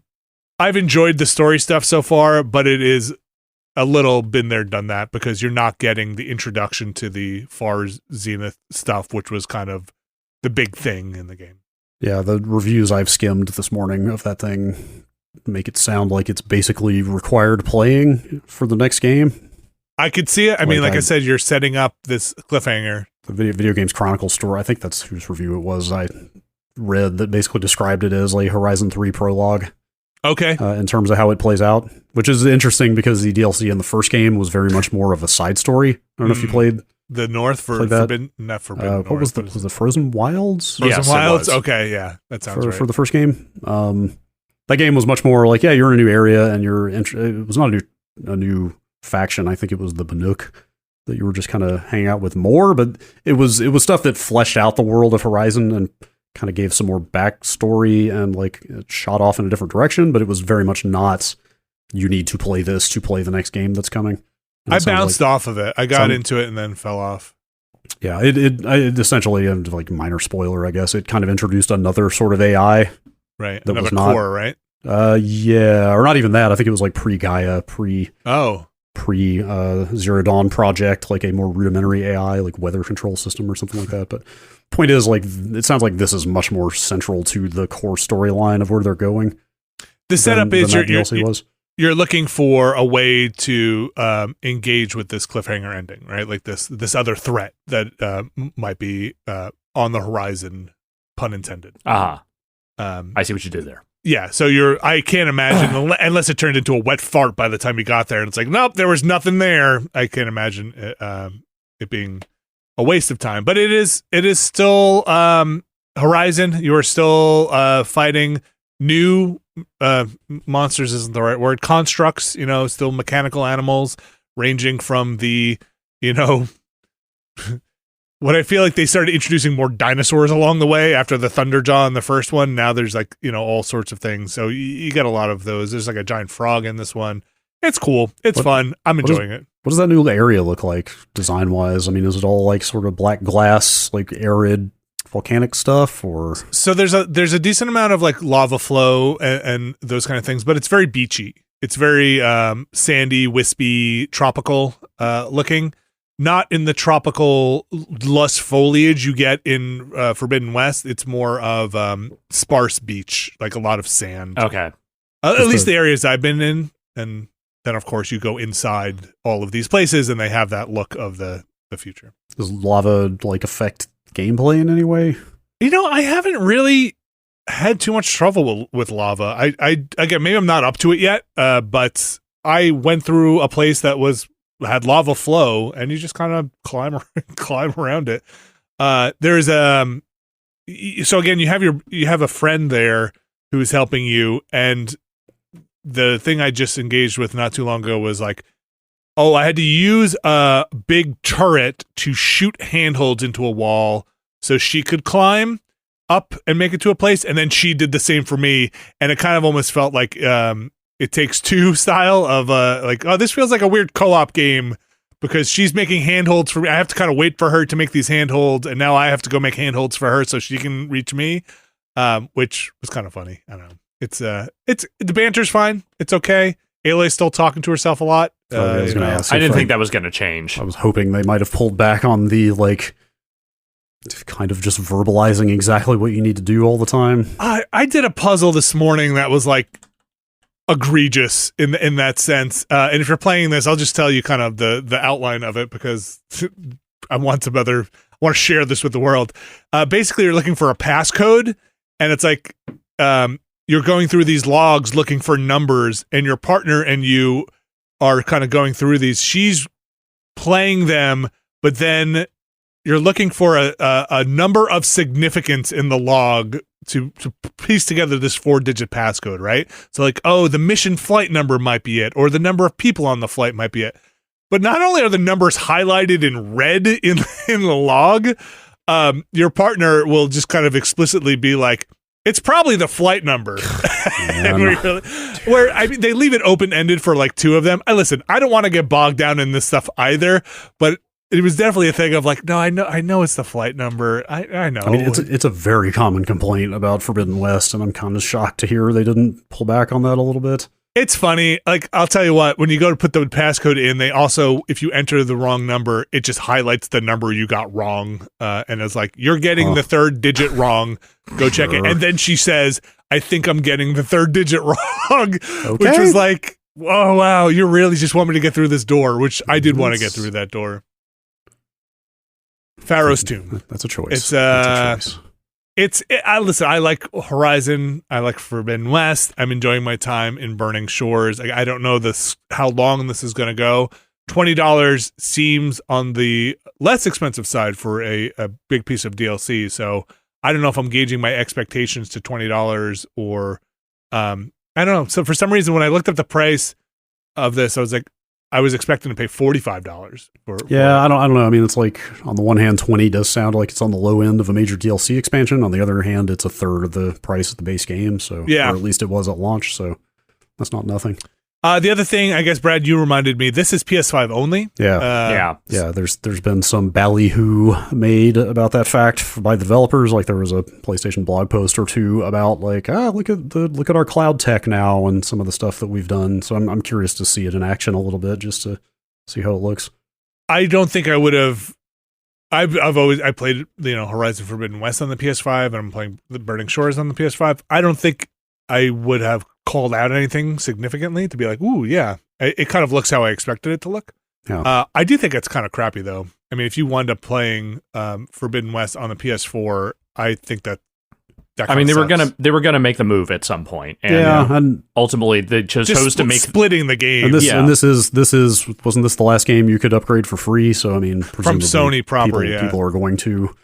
S1: enjoyed the story stuff so far, but it is a little been there, done that, because you're not getting the introduction to the Far Zenith stuff, which was kind of the big thing in the game.
S3: Yeah, the reviews I've skimmed this morning of that thing make it sound like it's basically required playing for the next game.
S1: I could see it. I mean, like I said, you're setting up this cliffhanger.
S3: The Video Games Chronicle store, I think that's whose review it was. I read that basically described it as a Horizon 3 prologue.
S1: Okay.
S3: In terms of how it plays out, which is interesting because the DLC in the first game was very much more of a side story. I don't know if you played
S1: the North Forbidden. Not Forbidden.
S3: What was the Frozen Wilds?
S1: Frozen Wilds. Okay, yeah, that sounds right.
S3: For the first game. That game was much more like, yeah, you're in a new area and it was not a new faction. I think it was the Banuk that you were just kind of hanging out with more, but it was stuff that fleshed out the world of Horizon and kind of gave some more backstory and like it shot off in a different direction, but it was very much not, you need to play this to play the next game that's coming.
S1: I bounced off of it. I got into it and then fell off.
S3: Yeah, it essentially, and like minor spoiler, I guess, it kind of introduced another sort of AI.
S1: Right.
S3: That was not
S1: core, right?
S3: Yeah, or not even that. I think it was like pre-Gaia, Zero Dawn project, like a more rudimentary AI, like weather control system or something like that. But point is, like, it sounds like this is much more central to the core storyline of where they're going.
S1: The setup is you're looking for a way to engage with this cliffhanger ending, right? Like this other threat that might be on the horizon, pun intended.
S2: I see what you did there.
S1: Yeah, so I can't imagine, unless it turned into a wet fart by the time you got there, and it's like, nope, there was nothing there. I can't imagine it being a waste of time. But it is still Horizon. You are still fighting new monsters isn't the right word. Constructs, still mechanical animals, ranging from the, what I feel like they started introducing more dinosaurs along the way after the Thunderjaw in the first one. Now there's like, all sorts of things. So you get a lot of those. There's like a giant frog in this one. It's cool. It's fun. I'm enjoying it.
S3: What does that new area look like design wise? I mean, is it all like sort of black glass, like arid volcanic stuff, or? So
S1: there's a decent amount of like lava flow and those kind of things, but it's very beachy. It's very sandy, wispy, tropical looking. Not in the tropical lush foliage you get in Forbidden West. It's more of sparse beach, like a lot of sand.
S2: Okay.
S1: At least the areas I've been in. And then, of course, you go inside all of these places, and they have that look of the future.
S3: Does lava like affect gameplay in any way?
S1: I haven't really had too much trouble with lava. I again, maybe I'm not up to it yet, but I went through a place that had lava flow, and you just kind of climb around it. There's so again, you have a friend there who is helping you, and the thing I just engaged with not too long ago was like, oh, I had to use a big turret to shoot handholds into a wall so she could climb up and make it to a place, and then she did the same for me, and it kind of almost felt like It Takes Two style of like, oh, this feels like a weird co-op game because she's making handholds for me. I have to kind of wait for her to make these handholds, and now I have to go make handholds for her so she can reach me, which was kind of funny. I don't know. It's the banter's fine. It's okay. Aloy's still talking to herself a lot.
S2: I didn't think that was going to change.
S3: I was hoping they might have pulled back on the like kind of just verbalizing exactly what you need to do all the time.
S1: I did a puzzle this morning that was like egregious in that sense. And if you're playing this, I'll just tell you kind of the outline of it because I want to share this with the world. Basically, you're looking for a passcode, and it's like you're going through these logs looking for numbers, and your partner and you are kind of going through these. She's playing them, but then you're looking for a number of significance in the log to piece together this 4-digit passcode, right? So like, oh, the mission flight number might be it, or the number of people on the flight might be it. But not only are the numbers highlighted in red in the log, your partner will just kind of explicitly be like, it's probably the flight number. Where I mean, they leave it open-ended for like 2 of them. Listen, I don't want to get bogged down in this stuff either, but it was definitely a thing of like, no, I know it's the flight number. I know.
S3: I mean, it's a very common complaint about Forbidden West, and I'm kind of shocked to hear they didn't pull back on that a little bit.
S1: It's funny. Like, I'll tell you what, when you go to put the passcode in, they also, if you enter the wrong number, it just highlights the number you got wrong. And it's like, you're getting the 3rd digit wrong. Go check it. And then she says, I think I'm getting the 3rd digit wrong, which was like, oh, wow, you really just want me to get through this door, which I did want to get through that door. Pharaoh's Tomb.
S3: That's a choice.
S1: Listen, I like Horizon. I like Forbidden West. I'm enjoying my time in Burning Shores. I don't know how long this is going to go. $20 seems on the less expensive side for a big piece of DLC. So I don't know if I'm gauging my expectations to $20 or I don't know. So for some reason, when I looked up the price of this, I was expecting to pay $45 for.
S3: I don't know. I mean, it's like on the one hand, 20 does sound like it's on the low end of a major DLC expansion. On the other hand, it's a third of the price of the base game. So,
S1: yeah,
S3: or at least it was at launch. So that's not nothing.
S1: The other thing, I guess, Brad, you reminded me, this is PS5 only.
S3: Yeah. There's been some ballyhoo made about that fact by the developers. Like there was a PlayStation blog post or 2 about like, look at our cloud tech now and some of the stuff that we've done. So I'm curious to see it in action a little bit just to see how it looks.
S1: I don't think I would have. I played Horizon Forbidden West on the PS5, and I'm playing the Burning Shores on the PS5. I don't think I would have called out anything significantly to be like, ooh, yeah, it kind of looks how I expected it to look.
S3: Yeah.
S1: I do think it's kind of crappy though. I mean, if you wound up playing Forbidden West on the PS4, I think that
S2: I mean, they were gonna make the move at some point, and
S3: and
S2: ultimately they chose to make
S1: splitting the game.
S3: And this is wasn't this the last game you could upgrade for free? So I mean,
S1: from Sony proper,
S3: people are going to.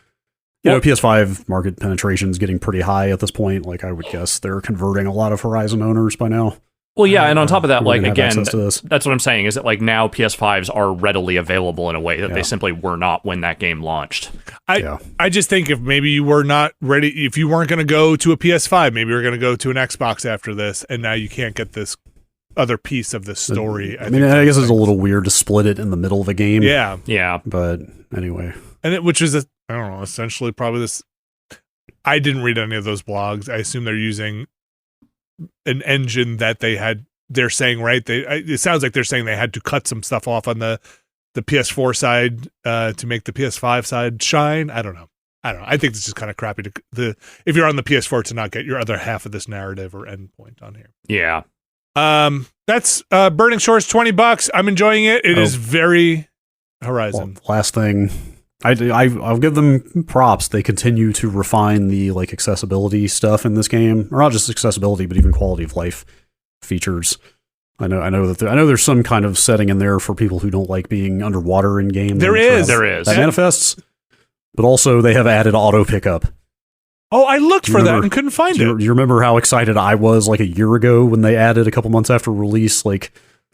S3: PS5 market penetration is getting pretty high at this point. Like I would guess they're converting a lot of Horizon owners by now.
S2: Well, yeah, and on top of that, like again, that's what I'm saying is that like now PS5s are readily available in a way that they simply were not when that game launched.
S1: I just think if maybe you were not ready, if you weren't going to go to a PS5, maybe you're going to go to an Xbox after this, and now you can't get this other piece of the story.
S3: I guess it's a little weird to split it in the middle of a game.
S2: Yeah.
S3: But anyway,
S1: and which is I don't know, essentially probably this. I didn't read any of those blogs. I assume they're using an engine that they're saying, right? It sounds like they're saying they had to cut some stuff off on the PS4 side to make the PS5 side shine. I don't know. I think this is kind of crappy if you're on the PS4 to not get your other half of this narrative or endpoint on here.
S2: Yeah.
S1: That's Burning Shores, $20. I'm enjoying it. It is very Horizon.
S3: Well, last thing. I'll give them props. They continue to refine the like accessibility stuff in this game, or not just accessibility, but even quality of life features. I know there's some kind of setting in there for people who don't like being underwater in game.
S2: There is
S3: that manifests, but also they have added auto pickup.
S1: Oh, I looked for that and couldn't find it.
S3: Do you remember how excited I was like a year ago when they added a couple months after release, like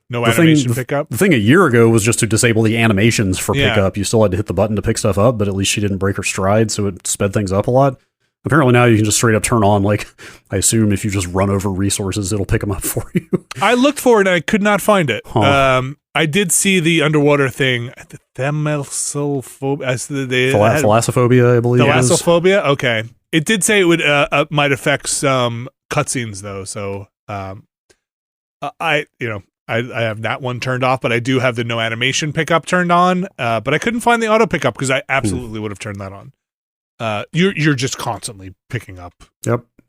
S1: no animation pickup?
S3: The thing a year ago was just to disable the animations for pickup. You still had to hit the button to pick stuff up, but at least she didn't break her stride, so it sped things up a lot. Apparently now you can just straight up turn on, like, I assume if you just run over resources, it'll pick them up for you.
S1: I looked for it and I could not find it.
S3: Huh.
S1: I did see the underwater thing. The
S3: Thalassophobia, I believe.
S1: Thalassophobia? Okay. It did say it would might affect some cutscenes, though, so I have that one turned off, but I do have the no animation pickup turned on, but I couldn't find the auto pickup because I absolutely would have turned that on. You're just constantly picking up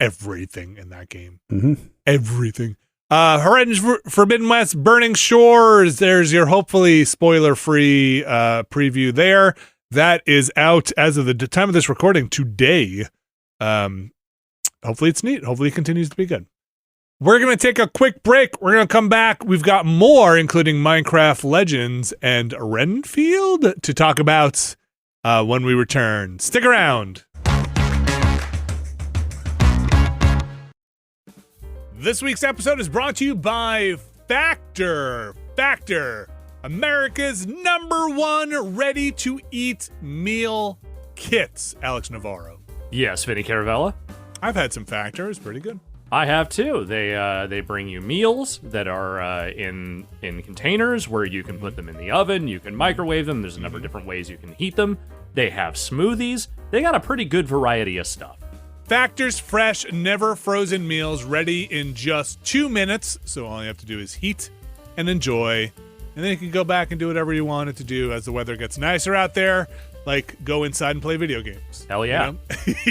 S1: everything in that game.
S3: Mm-hmm.
S1: Everything. Horizon Forbidden West Burning Shores. There's your hopefully spoiler-free preview there. That is out as of the time of this recording today. Hopefully it's neat. Hopefully it continues to be good. We're going to take a quick break. We're going to come back. We've got more, including Minecraft Legends and Renfield to talk about when we return. Stick around. This week's episode is brought to you by Factor. Factor, America's #1 ready-to-eat meal kits. Alex Navarro.
S2: Yes, Vinny Caravella.
S1: I've had some Factor. It's pretty good.
S2: I have too. They bring you meals that are in containers where you can put them in the oven, you can microwave them, there's a number of different ways you can heat them. They have smoothies. They got a pretty good variety of stuff.
S1: Factor's fresh, never frozen meals ready in just 2 minutes. So all you have to do is heat and enjoy. And then you can go back and do whatever you wanted to do as the weather gets nicer out there. Like go inside and play video games.
S2: Hell yeah.
S1: You know?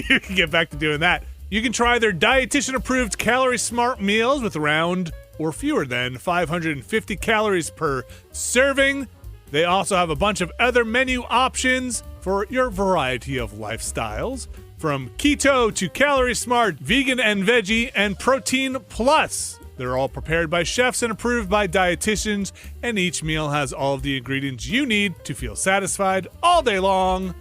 S1: You can get back to doing that. You can try their dietitian-approved calorie-smart meals with around or fewer than 550 calories per serving. They also have a bunch of other menu options for your variety of lifestyles. From keto to calorie-smart, vegan and veggie, and protein plus. They're all prepared by chefs and approved by dietitians, and each meal has all of the ingredients you need to feel satisfied all day long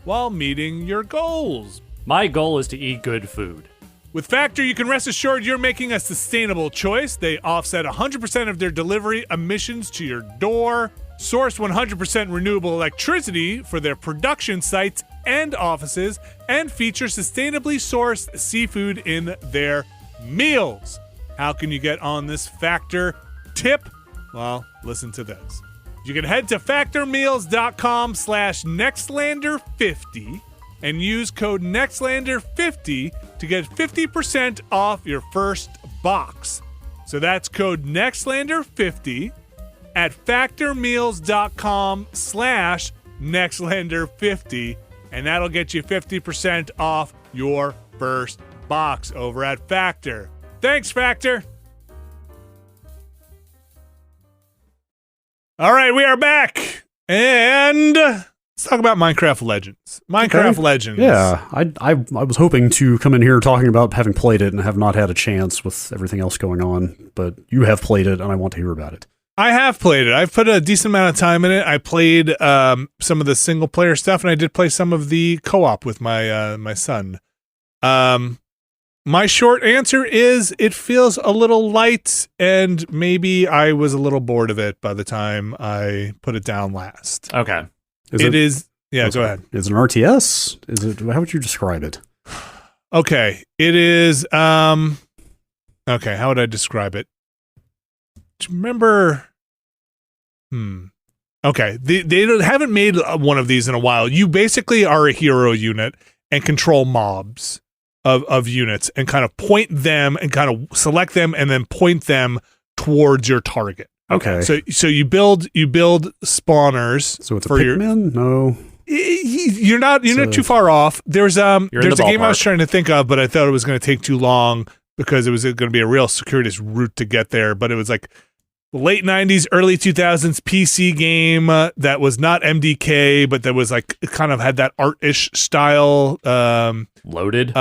S1: while meeting your goals.
S2: My goal is to eat good food.
S1: With Factor, you can rest assured you're making a sustainable choice. They offset 100% of their delivery emissions to your door, source 100% renewable electricity for their production sites and offices, and feature sustainably sourced seafood in their meals. How can you get on this Factor tip? Well, listen to this. You can head to factormeals.com/Nextlander50 and use code Nextlander50 to get 50% off your first box. So that's code Nextlander50 at factormeals.com/Nextlander50, and that'll get you 50% off your first box over at Factor. Thanks, Factor. All right, we are back, and let's talk about Minecraft Legends. Legends.
S3: Yeah, I was hoping to come in here talking about having played it and have not had a chance with everything else going on, but you have played it, and I want to hear about it.
S1: I have played it. I've put a decent amount of time in it. I played some of the single-player stuff, and I did play some of the co-op with my son. My short answer is it feels a little light, and maybe I was a little bored of it by the time I put it down last.
S2: Okay.
S1: It is. Yeah, go ahead.
S3: Is it an RTS? Is it? How would you describe it?
S1: Okay. It is. Okay. How would I describe it? Do you remember? Okay. They haven't made one of these in a while. You basically are a hero unit and control mobs of units and kind of point them and kind of select them and then point them towards your target.
S3: Okay.
S1: So you build spawners.
S3: So it's a Pikmin? No.
S1: You're not too far off. There's a game I was trying to think of, but I thought it was going to take too long because it was going to be a real circuitous route to get there. But it was like late 90s, early 2000s PC game that was not MDK, but that was like it kind of had that art-ish style.
S2: Loaded?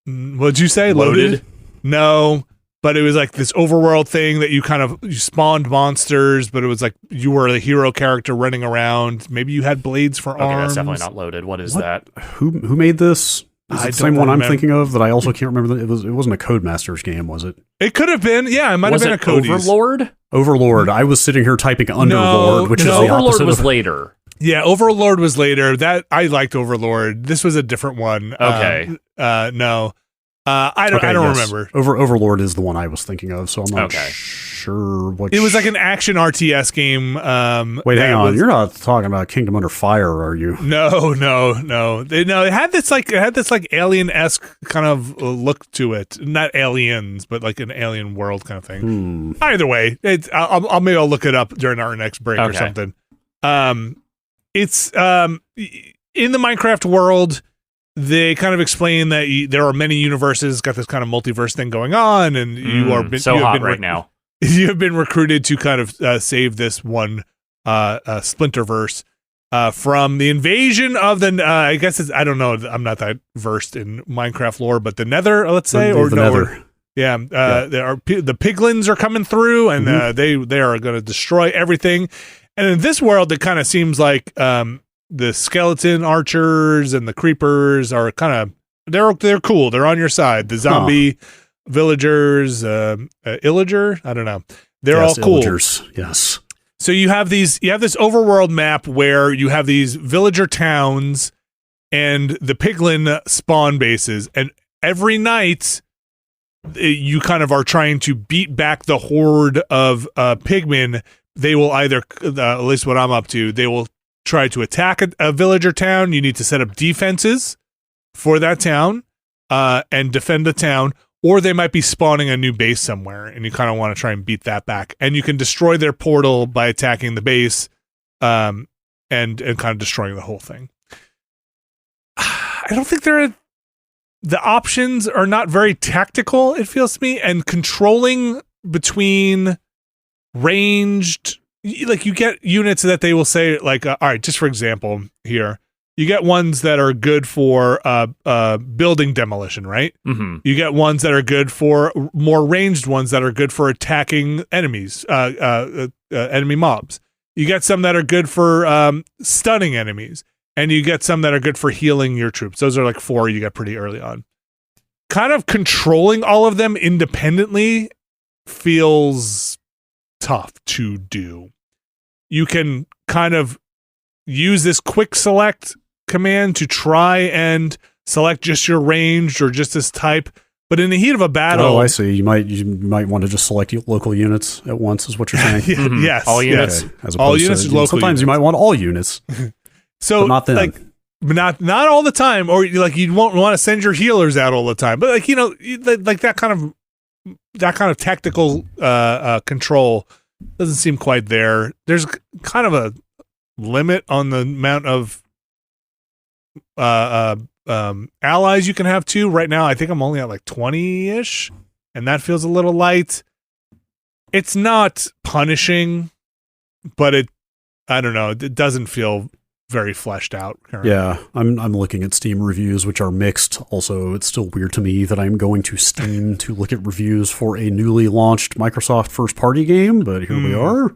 S1: What'd you say? Loaded? No. But it was like this overworld thing that you spawned monsters, but it was like you were a hero character running around. Maybe you had blades for arms.
S2: That's definitely not Loaded. What is that?
S3: Who made this? Is it the same one I'm thinking of that I also can't remember? It wasn't a Codemasters game, was it?
S1: It could have been. Yeah, it might have been a Cody's.
S2: Overlord?
S3: Overlord. I was sitting here typing Underlord, which is the
S2: Overlord
S3: opposite
S2: was later.
S1: Yeah, Overlord was later. That I liked Overlord. This was a different one.
S2: Okay.
S1: No. I don't remember.
S3: Overlord is the one I was thinking of, so I'm not sure what.
S1: It was like an action RTS game.
S3: Wait, hang on. You're not talking about Kingdom Under Fire, are you?
S1: No. It had this like alien-esque kind of look to it. Not aliens, but like an alien world kind of thing. Either way, I'll look it up during our next break or something. It's in the Minecraft world. They kind of explain that there are many universes, got this kind of multiverse thing going on, and you are
S2: now.
S1: You have been recruited to kind of save this one Splinterverse from the invasion of the. I guess I don't know. I'm not that versed in Minecraft lore, but the Nether, let's say,
S3: the Nether.
S1: There are the piglins are coming through, and they are going to destroy everything. And in this world, it kind of seems like the skeleton archers and the creepers are kind of they're cool. They're on your side. The zombie villagers, illager, I don't know. They're all cool.
S3: Illagers, yes.
S1: So you have this overworld map where you have these villager towns and the piglin spawn bases, and every night you kind of are trying to beat back the horde of pigmen. They will either, at least what I'm up to, they will try to attack a villager town. You need to set up defenses for that town and defend the town, or they might be spawning a new base somewhere, and you kind of want to try and beat that back. And you can destroy their portal by attacking the base and kind of destroying the whole thing. I don't think the options are not very tactical, it feels to me, and controlling between ranged, like you get units that they will say like all right, just for example here, you get ones that are good for building demolition, right? You get ones that are good for more ranged ones that are good for attacking enemies, enemy mobs. You get some that are good for stunning enemies, and you get some that are good for healing your troops. Those are like 4 you get pretty early on. Kind of controlling all of them independently feels tough to do. You can kind of use this quick select command to try and select just your ranged or just this type, but in the heat of a battle,
S3: I see. You might want to just select local units at once, is what you're saying.
S1: Yes,
S2: all units.
S3: Okay. As all units. Sometimes you might want all units.
S1: So
S3: but not then.
S1: Like, not all the time, or like you won't want to send your healers out all the time. But like like that kind of tactical control doesn't seem quite there. There's kind of a limit on the amount of allies you can have too. Right now, I think I'm only at like 20-ish, and that feels a little light. It's not punishing, but I don't know. It doesn't feel very fleshed out currently.
S3: Yeah, I'm looking at Steam reviews, which are mixed. Also, it's still weird to me that I'm going to Steam to look at reviews for a newly launched Microsoft first-party game, but here we are.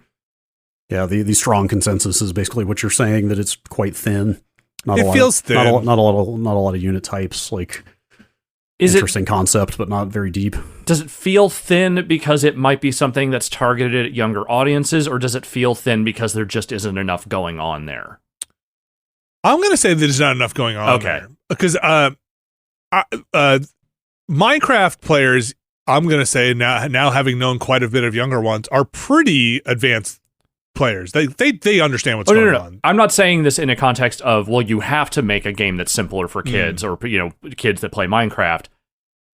S3: Yeah, the strong consensus is basically what you're saying, that it's quite thin.
S1: It feels thin.
S3: Not a lot of unit types. Like, interesting concept, but not very deep.
S2: Does it feel thin because it might be something that's targeted at younger audiences, or does it feel thin because there just isn't enough going on there?
S1: I'm going to say that there's not enough going on there. Because Minecraft players, I'm going to say now having known quite a bit of younger ones, are pretty advanced players. They understand what's going on.
S2: I'm not saying this in a context of, well, you have to make a game that's simpler for kids or kids that play Minecraft.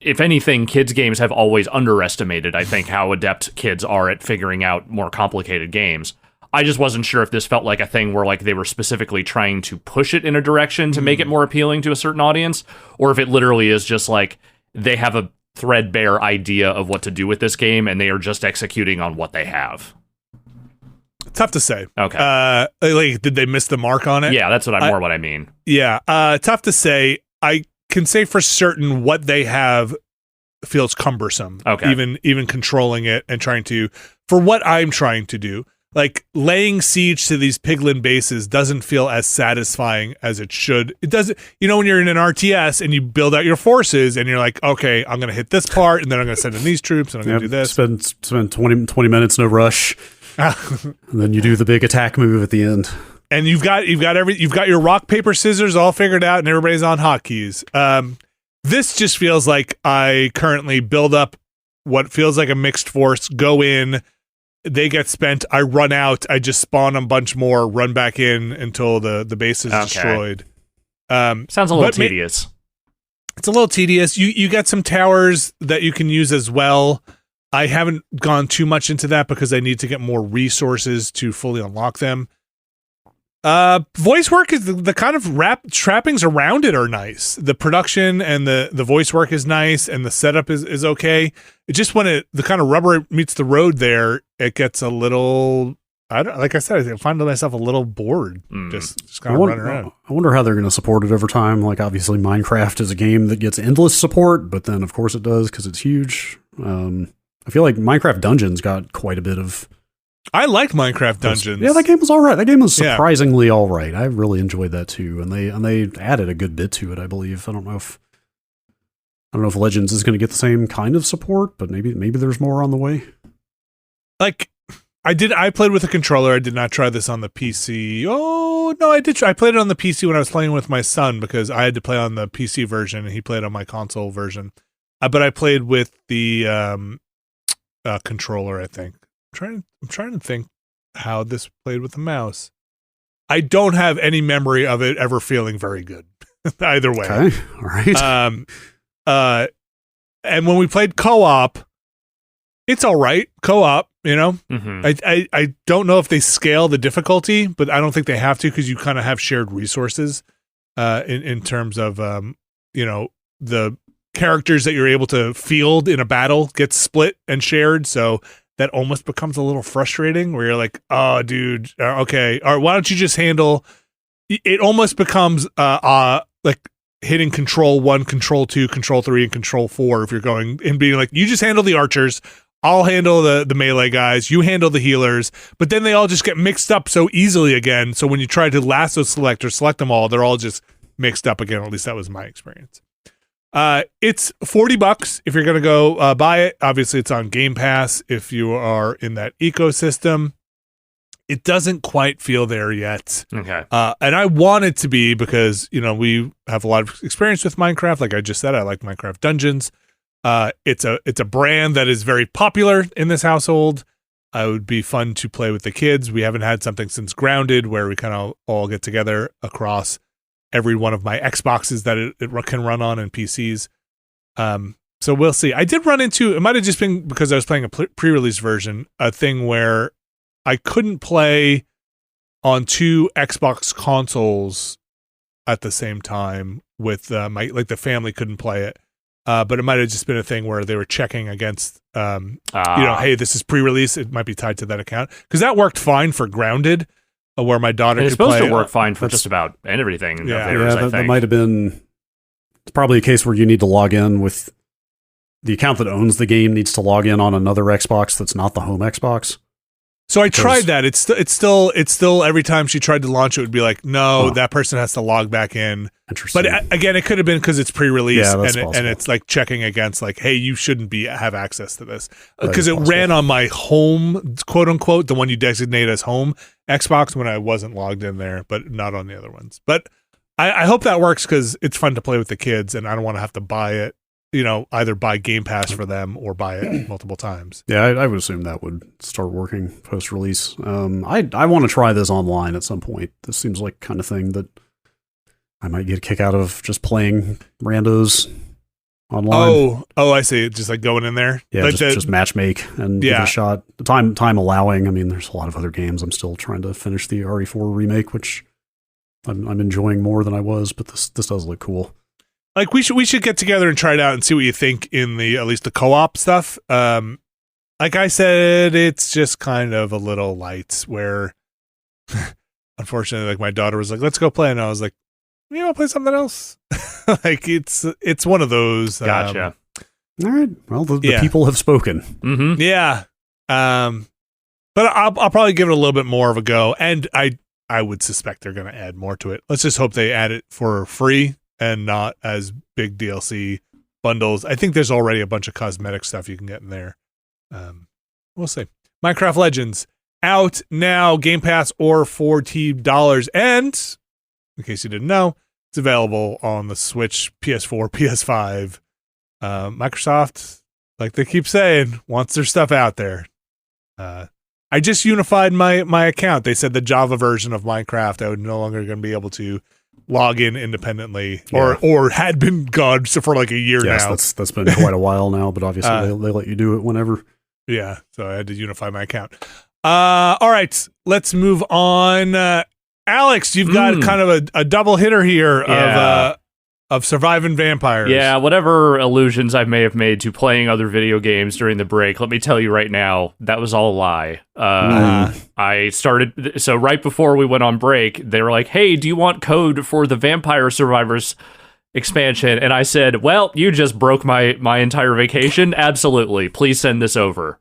S2: If anything, kids' games have always underestimated, I think, how adept kids are at figuring out more complicated games. I just wasn't sure if this felt like a thing where like they were specifically trying to push it in a direction to make it more appealing to a certain audience, or if it literally is just like they have a threadbare idea of what to do with this game and they are just executing on what they have.
S1: Tough to say.
S2: Okay.
S1: Like, did they miss the mark on it?
S2: Yeah, that's what I mean.
S1: Yeah. Tough to say. I can say for certain what they have feels cumbersome.
S2: Okay.
S1: Even controlling it and trying to, for what I'm trying to do. like laying siege to these piglin bases doesn't feel as satisfying as it should. It doesn't, when you're in an RTS and you build out your forces and you're like, okay, I'm going to hit this part and then I'm going to send in these troops and I'm going to do this.
S3: Spend 20 minutes, no rush. And then you do the big attack move at the end.
S1: And you've got your rock, paper, scissors all figured out and everybody's on hotkeys. This just feels like I currently build up what feels like a mixed force, go in, they get spent, I run out, I just spawn a bunch more, run back in until the base is destroyed.
S2: Sounds a little tedious.
S1: It's a little tedious. You get some towers that you can use as well. I haven't gone too much into that because I need to get more resources to fully unlock them. Voice work is the kind of trappings around it are nice. The production and the voice work is nice and the setup is okay. It just when the kind of rubber meets the road there, it gets a little, like I said, I find myself a little bored. Just kind of running around.
S3: I wonder how they're going to support it over time. Like obviously Minecraft is a game that gets endless support, but then of course it does because it's huge. I feel like Minecraft Dungeons got quite a bit of.
S1: I like Minecraft Dungeons.
S3: Yeah, that game was all right. That game was surprisingly all right. I really enjoyed that too, and they added a good bit to it. I believe. I don't know if Legends is going to get the same kind of support, but maybe there's more on the way.
S1: Like I played with a controller. I did not try this on the PC. Oh no, I did. I played it on the PC when I was playing with my son because I had to play on the PC version and he played on my console version. But I played with the controller. I think. I'm trying to think how this played with the mouse. I don't have any memory of it ever feeling very good. Either way.
S3: Okay. All right.
S1: And when we played co-op, it's all right. Co-op,
S2: Mm-hmm.
S1: I don't know if they scale the difficulty, but I don't think they have to because you kind of have shared resources in terms of the characters that you're able to field in a battle gets split and shared. So that almost becomes a little frustrating where you're like, oh, dude, okay. All right, why don't you just handle... It almost becomes like hitting Control 1, Control 2, Control 3, and Control 4 if you're going and being like, you just handle the archers, I'll handle the melee guys, you handle the healers, but then they all just get mixed up so easily again, so when you try to lasso select or select them all, they're all just mixed up again. At least that was my experience. It's $40 if you're going to go buy it. Obviously, it's on Game Pass if you are in that ecosystem. It doesn't quite feel there yet.
S2: Okay.
S1: And I want it to be because, we have a lot of experience with Minecraft. Like I just said, I like Minecraft Dungeons. It's a brand that is very popular in this household. It would be fun to play with the kids. We haven't had something since Grounded where we kind of all get together across every one of my Xboxes that it can run on and PCs. So we'll see. I did run into, it might have just been because I was playing a pre-release version, a thing where I couldn't play on two Xbox consoles at the same time with the family couldn't play it. But it might have just been a thing where they were checking against, hey, this is pre-release. It might be tied to that account because that worked fine for Grounded. Where my daughter
S2: it's
S1: could
S2: supposed
S1: play.
S2: to work fine for just about everything.
S3: That might have been. It's probably a case where you need to log in with the account that owns the game needs to log in on another Xbox that's not the home Xbox.
S1: So I tried that. It's still every time she tried to launch it would be like, no, that person has to log back in.
S3: Interesting.
S1: But again, it could have been because it's pre-release
S3: and
S1: it's like checking against like, hey, you shouldn't have access to this because it ran on my home, quote unquote, the one you designate as home Xbox when I wasn't logged in there, but not on the other ones. But I hope that works because it's fun to play with the kids and I don't want to have to buy it. Either buy Game Pass for them or buy it multiple times.
S3: Yeah, I would assume that would start working post-release. I want to try this online at some point. This seems like kind of thing that I might get a kick out of just playing randos online.
S1: Oh, I see. Just like going in there?
S3: Yeah,
S1: like
S3: just matchmake and give it a shot. Time allowing. I mean, there's a lot of other games. I'm still trying to finish the RE4 remake, which I'm enjoying more than I was, but this does look cool.
S1: Like we should get together and try it out and see what you think in at least the co-op stuff. Like I said, it's just kind of a little light where unfortunately like my daughter was like, let's go play. And I was like, you want to play something else? Like it's one of those.
S2: Gotcha.
S3: All right. Well, the people have spoken.
S2: Mm-hmm.
S1: Yeah. But I'll probably give it a little bit more of a go, and I would suspect they're going to add more to it. Let's just hope they add it for free and not as big DLC bundles. I think there's already a bunch of cosmetic stuff you can get in there. We'll see. Minecraft Legends out now, Game Pass or $40. And in case you didn't know, it's available on the Switch, PS4, PS5. Microsoft, like they keep saying, wants their stuff out there. I just unified my account. They said the Java version of Minecraft, I would no longer going to be able to log in independently, or had been gone for like a year now.
S3: Yes, that's been quite a while now, but obviously they let you do it whenever.
S1: Yeah, so I had to unify my account. All right, let's move on. Alex, you've got kind of a double hitter here of surviving vampires.
S2: Yeah, whatever allusions I may have made to playing other video games during the break, let me tell you right now, that was all a lie. I started, so right before we went on break, they were like, hey, do you want code for the Vampire Survivors expansion? And I said, well, you just broke my entire vacation. Absolutely. Please send this over.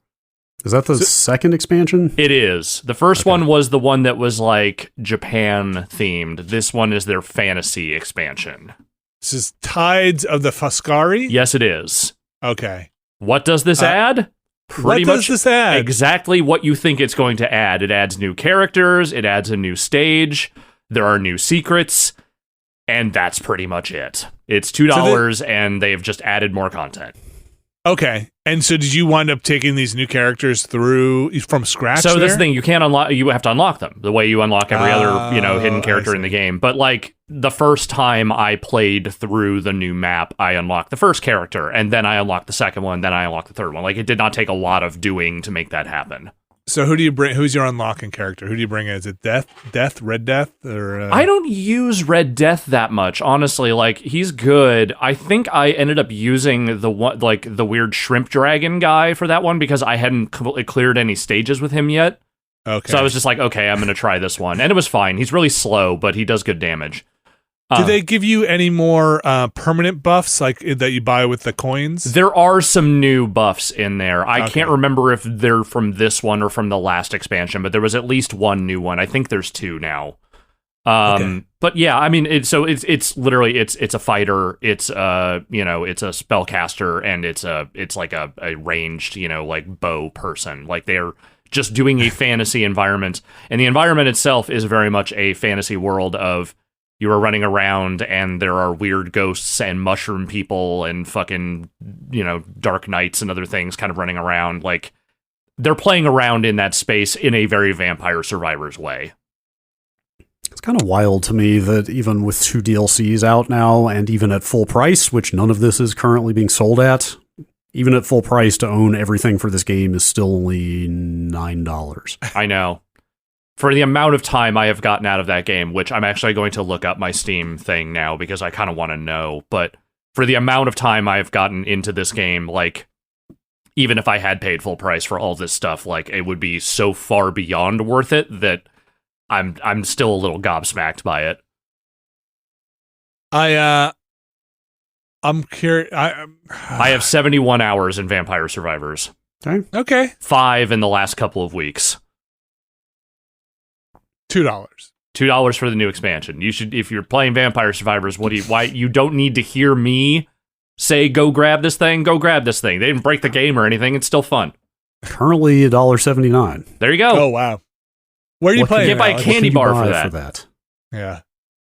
S3: Is that the second expansion?
S2: It is. The first one was the one that was like Japan themed. This one is their fantasy expansion.
S1: This is Tides of the Foscari?
S2: Yes, it is.
S1: Okay.
S2: What does this add?
S1: Pretty much this add?
S2: Exactly what you think it's going to add. It adds new characters, it adds a new stage, there are new secrets, and that's pretty much it. It's $2 and they've just added more content.
S1: Okay. And so did you wind up taking these new characters through from scratch?
S2: So this thing, you can't unlock, you have to unlock them the way you unlock every other, hidden character in the game. But like the first time I played through the new map, I unlocked the first character and then I unlocked the second one, then I unlocked the third one. Like it did not take a lot of doing to make that happen.
S1: So who do you bring? Who's your unlocking character? Who do you bring in? Is it Red Death? Or
S2: I don't use Red Death that much, honestly. Like he's good. I think I ended up using the one, like the weird shrimp dragon guy for that one because I hadn't cleared any stages with him yet.
S1: Okay.
S2: So I was just like, okay, I'm going to try this one, and it was fine. He's really slow, but he does good damage.
S1: Do they give you any more permanent buffs like that you buy with the coins?
S2: There are some new buffs in there. I can't remember if they're from this one or from the last expansion, but there was at least one new one. I think there's two now. But yeah, I mean, it's literally it's a fighter. It's it's a spellcaster, and it's like a ranged like bow person. Like they're just doing a fantasy environment, and the environment itself is very much a fantasy world of. You are running around and there are weird ghosts and mushroom people and fucking, dark knights and other things kind of running around. Like, they're playing around in that space in a very Vampire Survivors way.
S3: It's kind of wild to me that even with 2 DLCs out now and even at full price, which none of this is currently being sold at, even at full price to own everything for this game is still only $9.
S2: I know. For the amount of time I have gotten out of that game, which I'm actually going to look up my Steam thing now because I kind of want to know, but for the amount of time I've gotten into this game, like, even if I had paid full price for all this stuff, like, it would be so far beyond worth it that I'm still a little gobsmacked by it.
S1: I'm curious. I
S2: have 71 hours in Vampire Survivors.
S1: Okay.
S2: 5 in the last couple of weeks. $2 for the new expansion. You should, if you're playing Vampire Survivors, why you don't need to hear me say go grab this thing, go grab this thing. They didn't break the game or anything. It's still fun.
S3: Currently $1.79.
S2: There you go.
S1: Oh wow. Where are you playing?
S2: You can't buy a candy bar for that.
S1: Yeah.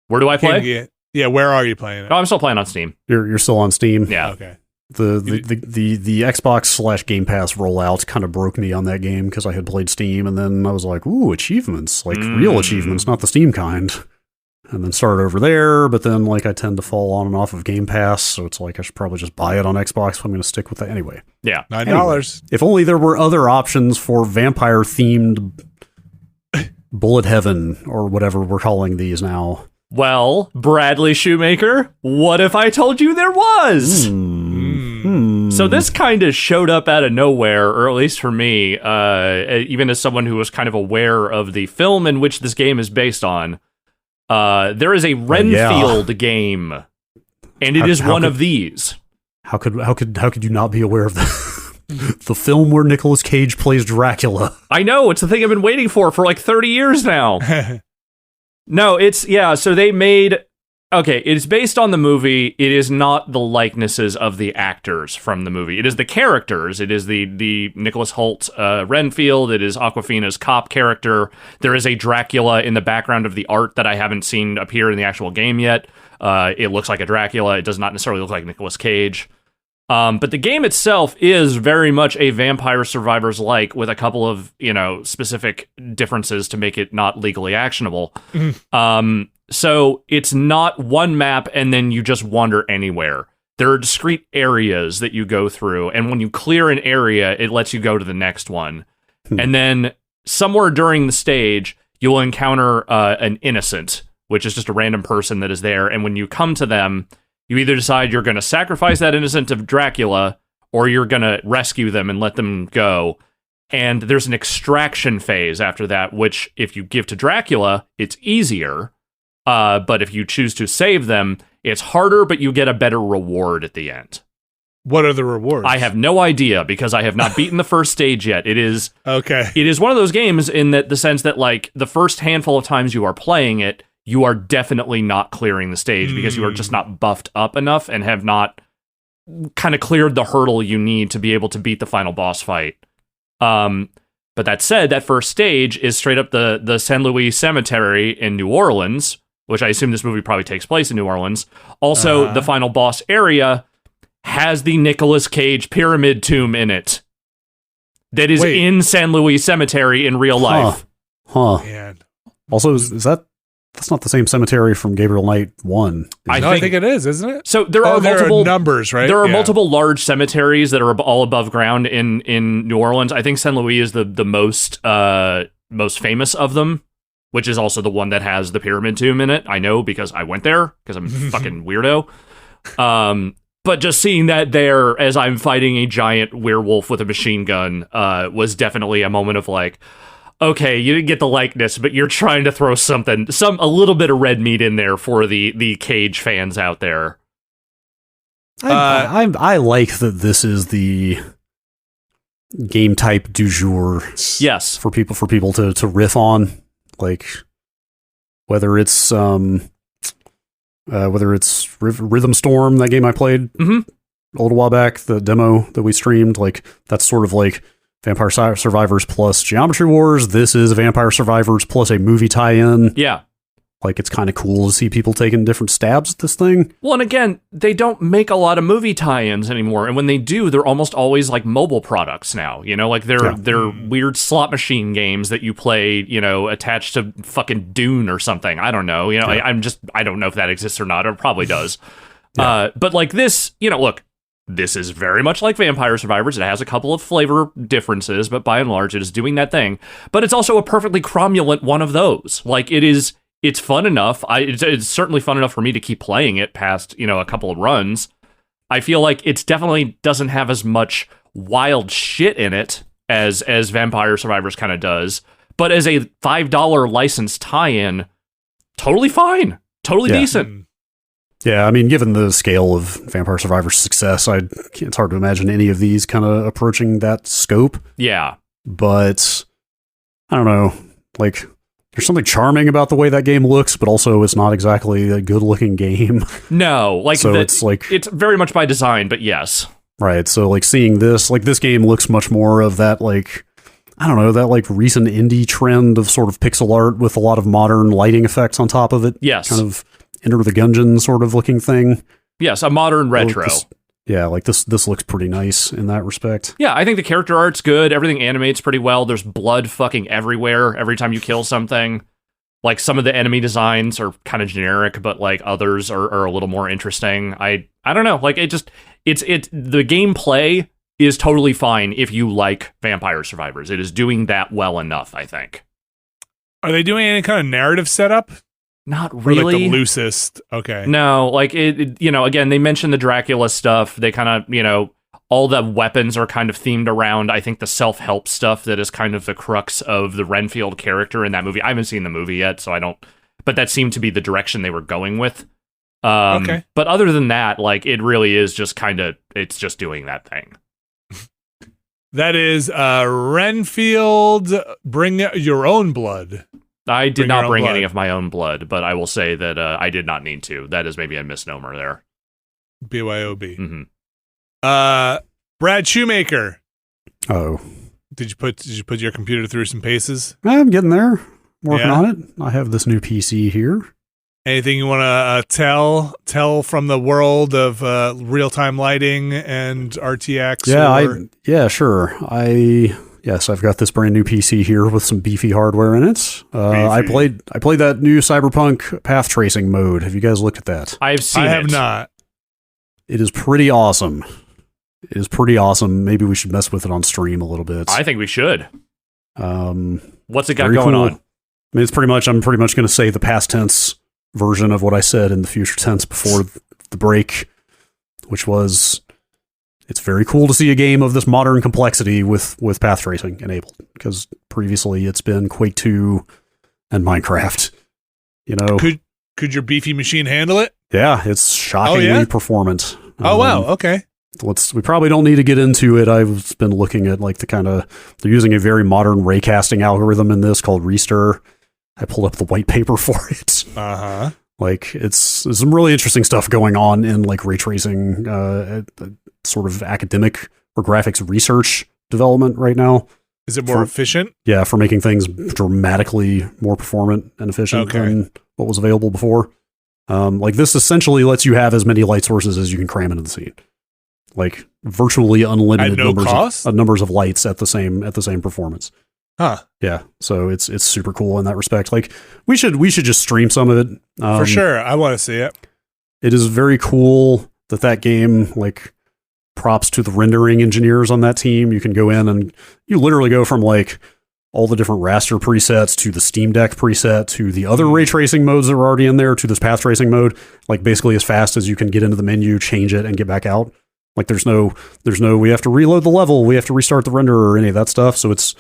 S2: Where do I play?
S1: Yeah, where are you playing it?
S2: Oh, I'm still playing on Steam.
S3: You're still on Steam?
S2: Yeah.
S1: Okay.
S3: The Xbox / Game Pass rollout kind of broke me on that game because I had played Steam, and then I was like, ooh, achievements, like real achievements, not the Steam kind. And then started over there, but then like I tend to fall on and off of Game Pass, so it's like I should probably just buy it on Xbox if I'm going to stick with that anyway.
S2: Yeah.
S1: $9.
S3: Anyway, if only there were other options for vampire-themed Bullet Heaven, or whatever we're calling these now.
S2: Well, Bradley Shoemaker, what if I told you there was? So this kind of showed up out of nowhere, or at least for me, even as someone who was kind of aware of the film in which this game is based on. There is a Renfield game, and it is one of these.
S3: How could you not be aware of that? The film where Nicolas Cage plays Dracula.
S2: I know, it's the thing I've been waiting for like 30 years now. No, so they made... Okay, it is based on the movie. It is not the likenesses of the actors from the movie. It is the characters. It is the Nicholas Hoult Renfield. It is Awkwafina's cop character. There is a Dracula in the background of the art that I haven't seen appear in the actual game yet. It looks like a Dracula. It does not necessarily look like Nicolas Cage. But the game itself is very much a Vampire Survivors-like, with a couple of, specific differences to make it not legally actionable. So it's not one map and then you just wander anywhere. There are discrete areas that you go through, and when you clear an area, it lets you go to the next one. And then somewhere during the stage, you'll encounter an innocent, which is just a random person that is there. And when you come to them, you either decide you're going to sacrifice that innocent to Dracula, or you're going to rescue them and let them go. And there's an extraction phase after that, which if you give to Dracula, it's easier. But if you choose to save them, it's harder, but you get a better reward at the end.
S1: What are the rewards?
S2: I have no idea, because I have not beaten the first stage yet. It is
S1: okay.
S2: It is one of those games in that the sense that, like, the first handful of times you are playing it, you are definitely not clearing the stage because you are just not buffed up enough and have not kind of cleared the hurdle you need to be able to beat the final boss fight. But that said, that first stage is straight up the San Luis Cemetery in New Orleans, which I assume this movie probably takes place in New Orleans. Also, the final boss area has the Nicolas Cage pyramid tomb in it. That is in San Luis Cemetery in real life.
S1: Man.
S3: Also, is that's not the same cemetery from Gabriel Knight 1.
S1: I think it is, isn't it?
S2: So there are multiple
S1: numbers, right?
S2: There are multiple large cemeteries that are all above ground in New Orleans. I think San Luis is the most famous of them, which is also the one that has the pyramid tomb in it. I know because I went there because I'm a fucking weirdo. But just seeing that there as I'm fighting a giant werewolf with a machine gun was definitely a moment of like, okay, you didn't get the likeness, but you're trying to throw a little bit of red meat in there for the Cage fans out there.
S3: I like that this is the game type du jour.
S2: Yes,
S3: for people to riff on, like whether it's Rhythm Storm, that game I played a little while back, the demo that we streamed, like that's sort of like Vampire Survivors plus Geometry Wars. This is Vampire Survivors plus a movie tie-in.
S2: Yeah.
S3: Like, it's kind of cool to see people taking different stabs at this thing.
S2: Well, and again, they don't make a lot of movie tie-ins anymore, and when they do, they're almost always like mobile products now. Like they're weird slot machine games that you play, attached to fucking Dune or something. I don't know. I don't know if that exists or not. It probably does. But like this, look, this is very much like Vampire Survivors. It has a couple of flavor differences, but by and large, it is doing that thing. But it's also a perfectly cromulent one of those. Like, it's fun enough. It's certainly fun enough for me to keep playing it past, a couple of runs. I feel like it definitely doesn't have as much wild shit in it as Vampire Survivors kind of does. But as a $5 licensed tie-in, totally fine. Totally decent.
S3: Yeah, I mean, given the scale of Vampire Survivors' success, it's hard to imagine any of these kind of approaching that scope.
S2: Yeah.
S3: But, I don't know, like, there's something charming about the way that game looks, but also it's not exactly a good-looking game.
S2: No, like,
S3: so it's
S2: very much by design, but yes.
S3: Right, so, like, seeing this, like, this game looks much more of that, like, I don't know, that, like, recent indie trend of sort of pixel art with a lot of modern lighting effects on top of it.
S2: Yes.
S3: Kind of Enter the Gungeon sort of looking thing.
S2: Yes, a modern retro.
S3: This looks pretty nice in that respect.
S2: Yeah, I think the character art's good. Everything animates pretty well. There's blood fucking everywhere every time you kill something. Like, some of the enemy designs are kind of generic, but like others are a little more interesting. I don't know. Like, the gameplay is totally fine if you like Vampire Survivors. It is doing that well enough, I think.
S1: Are they doing any kind of narrative setup?
S2: Not really.
S1: Or like the loosest. Okay.
S2: No, like again, they mentioned the Dracula stuff. They kind of, all the weapons are kind of themed around, I think, the self-help stuff that is kind of the crux of the Renfield character in that movie. I haven't seen the movie yet, so I don't, but that seemed to be the direction they were going with. Okay. But other than that, like, it really is just it's just doing that thing.
S1: That is Renfield, Bring Your Own Blood.
S2: I did not bring any of my own blood, but I will say that I did not need to. That is maybe a misnomer there.
S1: BYOB.
S2: Mm-hmm.
S1: Brad Shoemaker.
S3: Oh.
S1: Did you put your computer through some paces?
S3: I'm getting there. Working on it. I have this new PC here.
S1: Anything you want to tell from the world of real-time lighting and RTX?
S3: Yeah, sure. I've got this brand new PC here with some beefy hardware in it. I played that new Cyberpunk path tracing mode. Have you guys looked at that?
S2: I have
S1: not.
S3: It is pretty awesome. Maybe we should mess with it on stream a little bit.
S2: I think we should. What's it got going on?
S3: I mean, I'm pretty much going to say the past tense version of what I said in the future tense before the break, which was, it's very cool to see a game of this modern complexity with path tracing enabled, because previously it's been Quake 2 and Minecraft.
S1: Could your beefy machine handle it?
S3: Yeah, it's shockingly performant.
S1: Wow, okay.
S3: We probably don't need to get into it. I've been looking at they're using a very modern raycasting algorithm in this called Restir. I pulled up the white paper for it.
S1: Uh-huh.
S3: There's some really interesting stuff going on in ray tracing, sort of academic or graphics research development right now.
S1: Is it more efficient?
S3: Yeah, for making things dramatically more performant and efficient than what was available before. This essentially lets you have as many light sources as you can cram into the scene. Virtually unlimited numbers of lights at the same performance.
S1: Huh.
S3: Yeah. So it's super cool in that respect. We should just stream some of it.
S1: For sure. I want to see it.
S3: It is very cool that game, props to the rendering engineers on that team. You can go in and you literally go from all the different raster presets to the Steam Deck preset to the other ray tracing modes that are already in there to this path tracing mode, basically as fast as you can get into the menu, change it, and get back out. There's no we have to reload the level, we have to restart the renderer or any of that stuff. So it's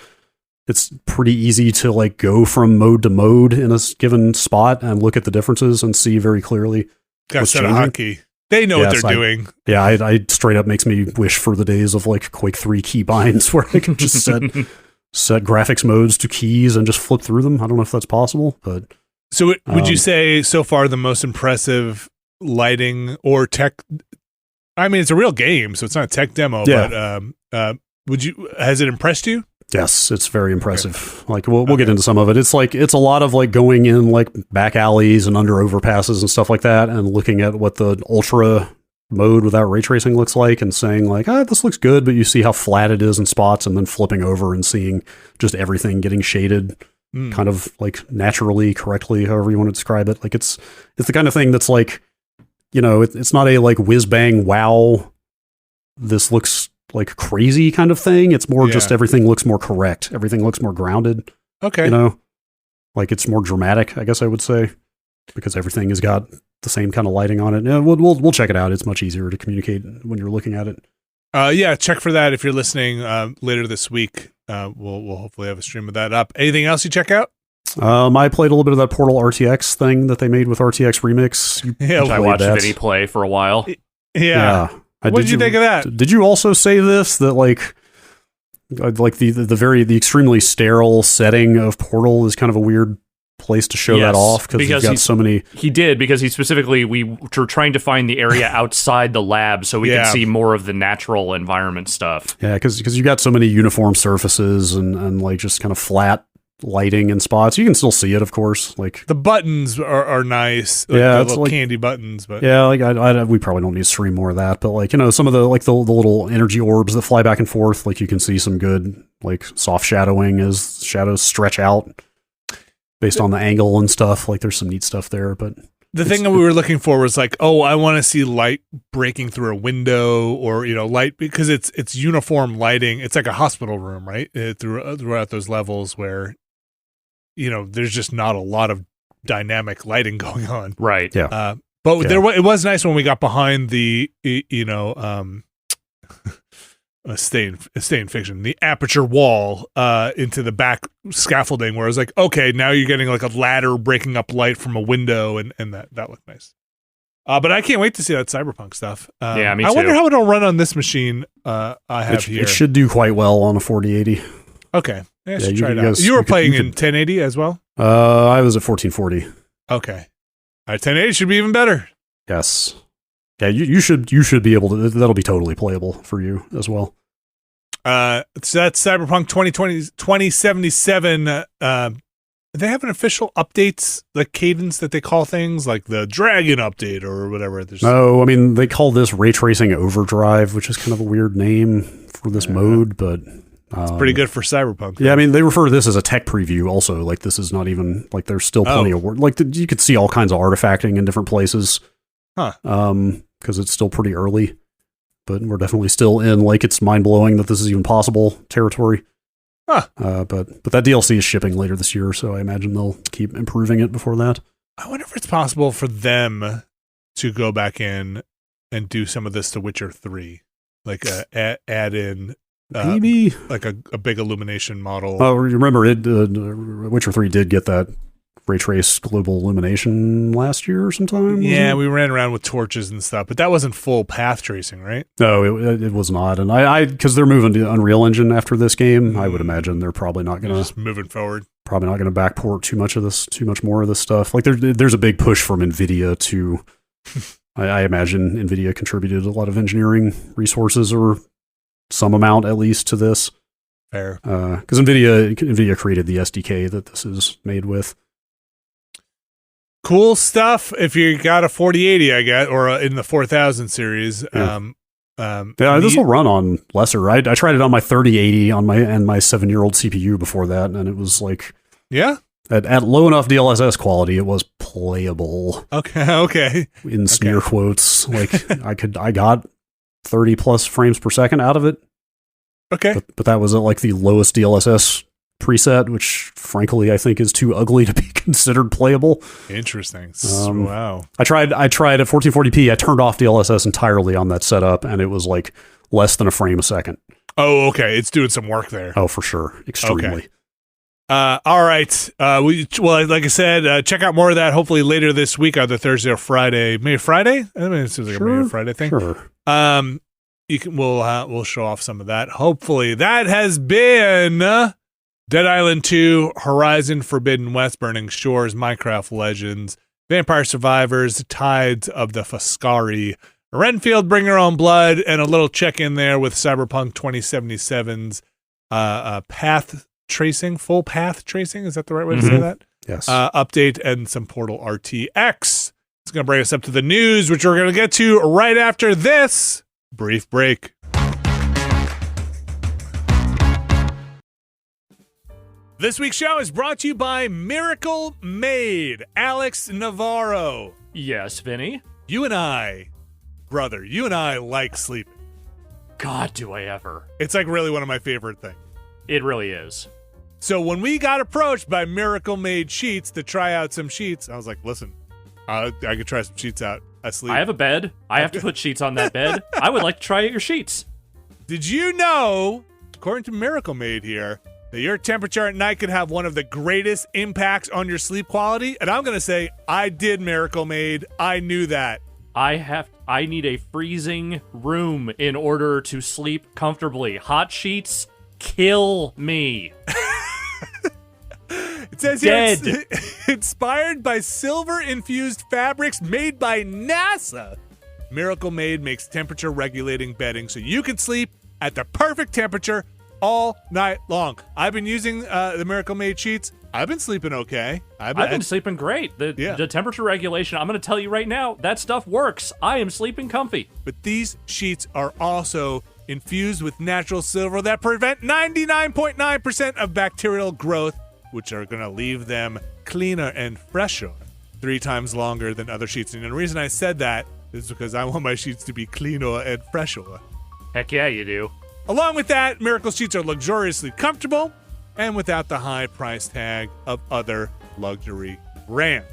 S3: pretty easy to go from mode to mode in a given spot and look at the differences and see very clearly.
S1: Got set a hotkey. They know what they're doing.
S3: Yeah, I straight up makes me wish for the days of Quake 3 keybinds where I can just set graphics modes to keys and just flip through them. I don't know if that's possible, but
S1: so would you say so far the most impressive lighting or tech? I mean, it's a real game, so it's not a tech demo. Yeah. But has it impressed you?
S3: Yes, it's very impressive. We'll get into some of it. It's a lot of going in back alleys and under overpasses and stuff like that, and looking at what the ultra mode without ray tracing looks like, and saying this looks good, but you see how flat it is in spots, and then flipping over and seeing just everything getting shaded, kind of naturally, correctly, however you want to describe it. It's the kind of thing that's it's not a whiz bang wow, this looks crazy kind of thing. It's more just everything looks more correct. Everything looks more grounded.
S1: Okay.
S3: It's more dramatic, I guess I would say, because everything has got the same kind of lighting on it. Yeah, we'll check it out. It's much easier to communicate when you're looking at it.
S1: Check for that if you're listening later this week. We'll hopefully have a stream of that up. Anything else you check out?
S3: I played a little bit of that Portal RTX thing that they made with RTX Remix.
S2: I watched Vinny play for a while.
S1: Yeah. What did you think of that?
S3: Did you also say this, that the extremely sterile setting of Portal is kind of a weird place to show that off, because he's got so many.
S2: He did, because he specifically, we were trying to find the area outside the lab so we could see more of the natural environment stuff.
S3: Yeah, because you got so many uniform surfaces and just kind of flat lighting in spots. You can still see it, of course.
S1: The buttons are nice.
S3: Yeah,
S1: the little candy buttons. But
S3: yeah, we probably don't need to stream more of that. But some of the the little energy orbs that fly back and forth. You can see some good soft shadowing as shadows stretch out based on the angle and stuff. There's some neat stuff there. But
S1: the thing that we were looking for was I want to see light breaking through a window, or light, because it's uniform lighting. It's like a hospital room, right? Throughout those levels where there's just not a lot of dynamic lighting going on.
S2: Right.
S3: Yeah.
S1: But it was nice when we got behind the, stay in fiction, the aperture wall, into the back scaffolding, where I was okay, now you're getting a ladder breaking up light from a window, and that looked nice. But I can't wait to see that Cyberpunk stuff.
S2: Yeah, me too.
S1: I wonder how it'll run on this machine I have here.
S3: It should do quite well on a 4080.
S1: Okay. Yeah, try it out. You were playing in 1080 as well?
S3: I was at 1440.
S1: Okay. All right, 1080 should be even better.
S3: Yes. Yeah, you should be able to. That'll be totally playable for you as well.
S1: So that's Cyberpunk 2077. They have an official updates, like cadence that they call things, like the Dragon update or whatever.
S3: No, I mean, they call this Ray Tracing Overdrive, which is kind of a weird name for this mode, but...
S1: it's pretty good for Cyberpunk.
S3: Yeah, I mean, they refer to this as a tech preview also. Like, this is not even... Like, there's still plenty of work. Like, you could see all kinds of artifacting in different places.
S1: Huh.
S3: Because it's still pretty early. But we're definitely still in, like, it's mind-blowing that this is even possible territory.
S1: Huh.
S3: But that DLC is shipping later this year, so I imagine they'll keep improving it before that.
S1: I wonder if it's possible for them to go back in and do some of this to Witcher 3. Like, add in...
S3: maybe
S1: like a big illumination model.
S3: Oh, remember Witcher 3 did get that ray trace global illumination last year or sometime.
S1: Yeah, we ran around with torches and stuff, but that wasn't full path tracing, right?
S3: No, it was not. And I because they're moving to Unreal Engine after this game, I would imagine they're probably not going to
S1: just moving forward.
S3: Probably not going to backport too much more of this stuff. Like there's a big push from NVIDIA to. I imagine NVIDIA contributed a lot of engineering resources or some amount at least to this.
S1: Fair.
S3: Because NVIDIA created the SDK that this is made with.
S1: Cool stuff. If you got a 4080, I guess, or in the 4000 series.
S3: Yeah. This will run on lesser. I tried it on my 3080 on my 7-year-old CPU before that, and it was like,
S1: yeah,
S3: at low enough DLSS quality, it was playable.
S1: Okay.
S3: In smear quotes, like I got 30 plus frames per second out of it.
S1: Okay.
S3: But that was at like the lowest DLSS preset, which frankly I think is too ugly to be considered playable.
S1: Interesting. Wow.
S3: I tried at 1440p. I turned off DLSS entirely on that setup, and it was like less than a frame a second.
S1: Oh, okay. It's doing some work there.
S3: Oh, for sure. Extremely.
S1: Okay. All right. Like I said, check out more of that hopefully later this week, either Thursday or Friday. Maybe Friday? I mean, it seems like a maybe Friday thing.
S3: Sure.
S1: We'll show off some of that. Hopefully. That has been Dead Island 2, Horizon Forbidden West, Burning Shores, Minecraft Legends, Vampire Survivors, Tides of the Foscari, Renfield, Bring Your Own Blood, and a little check-in there with Cyberpunk 2077's path tracing, full path tracing. Is that the right way to say that?
S3: Yes.
S1: Update and some Portal RTX. It's going to bring us up to the news, which we're going to get to right after this brief break. This week's show is brought to you by Miracle Made. Alex Navarro.
S2: Yes, Vinny?
S1: You and I like sleeping.
S2: God, do I ever.
S1: It's like really one of my favorite things.
S2: It really is.
S1: So when we got approached by Miracle Made Sheets to try out some sheets, I was like, listen, I could try some sheets out. I sleep.
S2: I have a bed. I have to put sheets on that bed. I would like to try out your sheets.
S1: Did you know, according to Miracle Made here, that your temperature at night could have one of the greatest impacts on your sleep quality? And I'm going to say, I did, Miracle Made. I knew that.
S2: I need a freezing room in order to sleep comfortably. Hot sheets kill me.
S1: It says here, it's inspired by silver-infused fabrics made by NASA. Miracle Made makes temperature-regulating bedding so you can sleep at the perfect temperature all night long. I've been using the Miracle Made sheets. I've been sleeping okay.
S2: I've been sleeping great. The temperature regulation, I'm going to tell you right now, that stuff works. I am sleeping comfy.
S1: But these sheets are also infused with natural silver that prevent 99.9% of bacterial growth, which are going to leave them cleaner and fresher 3 times longer than other sheets. And the reason I said that is because I want my sheets to be cleaner and fresher.
S2: Heck yeah, you do.
S1: Along with that, Miracle Sheets are luxuriously comfortable and without the high price tag of other luxury brands.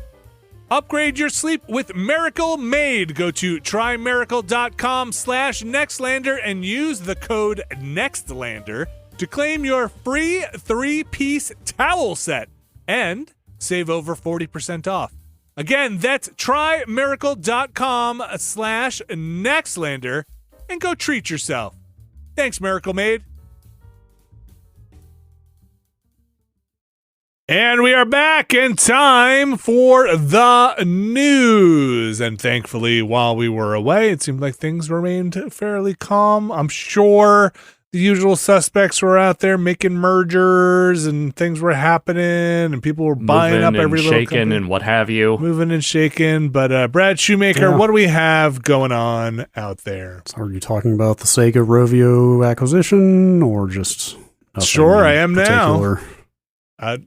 S1: Upgrade your sleep with Miracle Made. Go to trymiracle.com/Nextlander and use the code Nextlander to claim your free 3-piece towel set and save over 40% off. Again, that's trymiracle.com/Nextlander and go treat yourself. Thanks, Miracle Maid. And we are back in time for the news. And thankfully, while we were away, it seemed like things remained fairly calm. I'm sure the usual suspects were out there making mergers and things were happening and people were buying up every little company.
S2: Shaking and what have you.
S1: Moving and shaking. But Brad Shoemaker, what do we have going on out there?
S3: So are you talking about the Sega Rovio acquisition or just...
S1: Sure, I am particular? Now.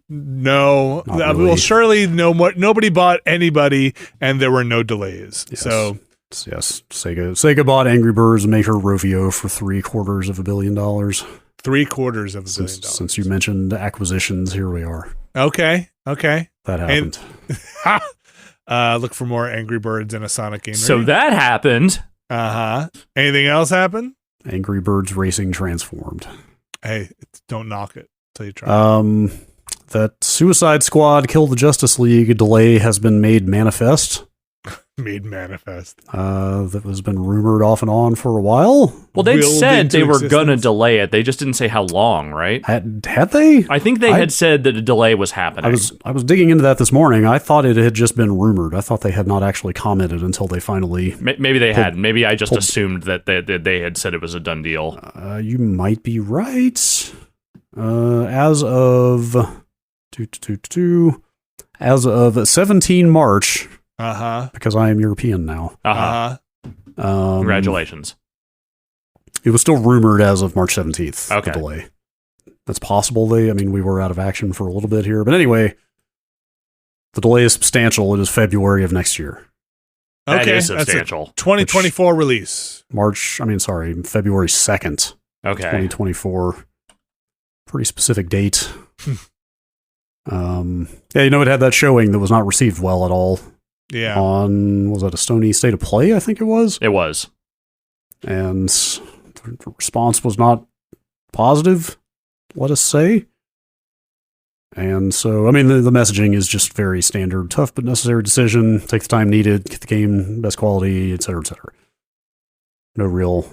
S1: No. Really. Well, surely nobody bought anybody, and there were no delays.
S3: Yes.
S1: So
S3: yes, Sega bought Angry Birds Maker Rovio for $750 million.
S1: $750 million.
S3: Since you mentioned acquisitions, here we are.
S1: Okay.
S3: That happened.
S1: Look for more Angry Birds in a Sonic game.
S2: So that happened.
S1: Anything else happen?
S3: Angry Birds Racing transformed.
S1: Hey, don't knock it till you try.
S3: That Suicide Squad Kill the Justice League delay has been made manifest.
S1: Made manifest.
S3: That has been rumored off and on for a while.
S2: Well, they said they were going to delay it. They just didn't say how long, right?
S3: Had they?
S2: I think they had said that a delay was happening.
S3: I was digging into that this morning. I thought it had just been rumored. I thought they had not actually commented until they finally...
S2: Maybe they had. Maybe I just assumed that they had said it was a done deal.
S3: You might be right. As of... As of 17 March... because I am European now.
S2: Congratulations.
S3: It was still rumored as of March 17th,
S2: okay.
S3: The delay. That's possible. We were out of action for a little bit here. But anyway, the delay is substantial. It is February of next year.
S1: Okay,
S2: that is substantial.
S1: That's a 2024 release.
S3: February 2nd.
S2: Okay.
S3: 2024. Pretty specific date. It had that showing that was not received well at all.
S1: Yeah.
S3: Was that a Sony State of Play, I think it was?
S2: It was.
S3: And the response was not positive, let us say. And so, the messaging is just very standard, tough but necessary decision, take the time needed, get the game best quality, et cetera, et cetera. No real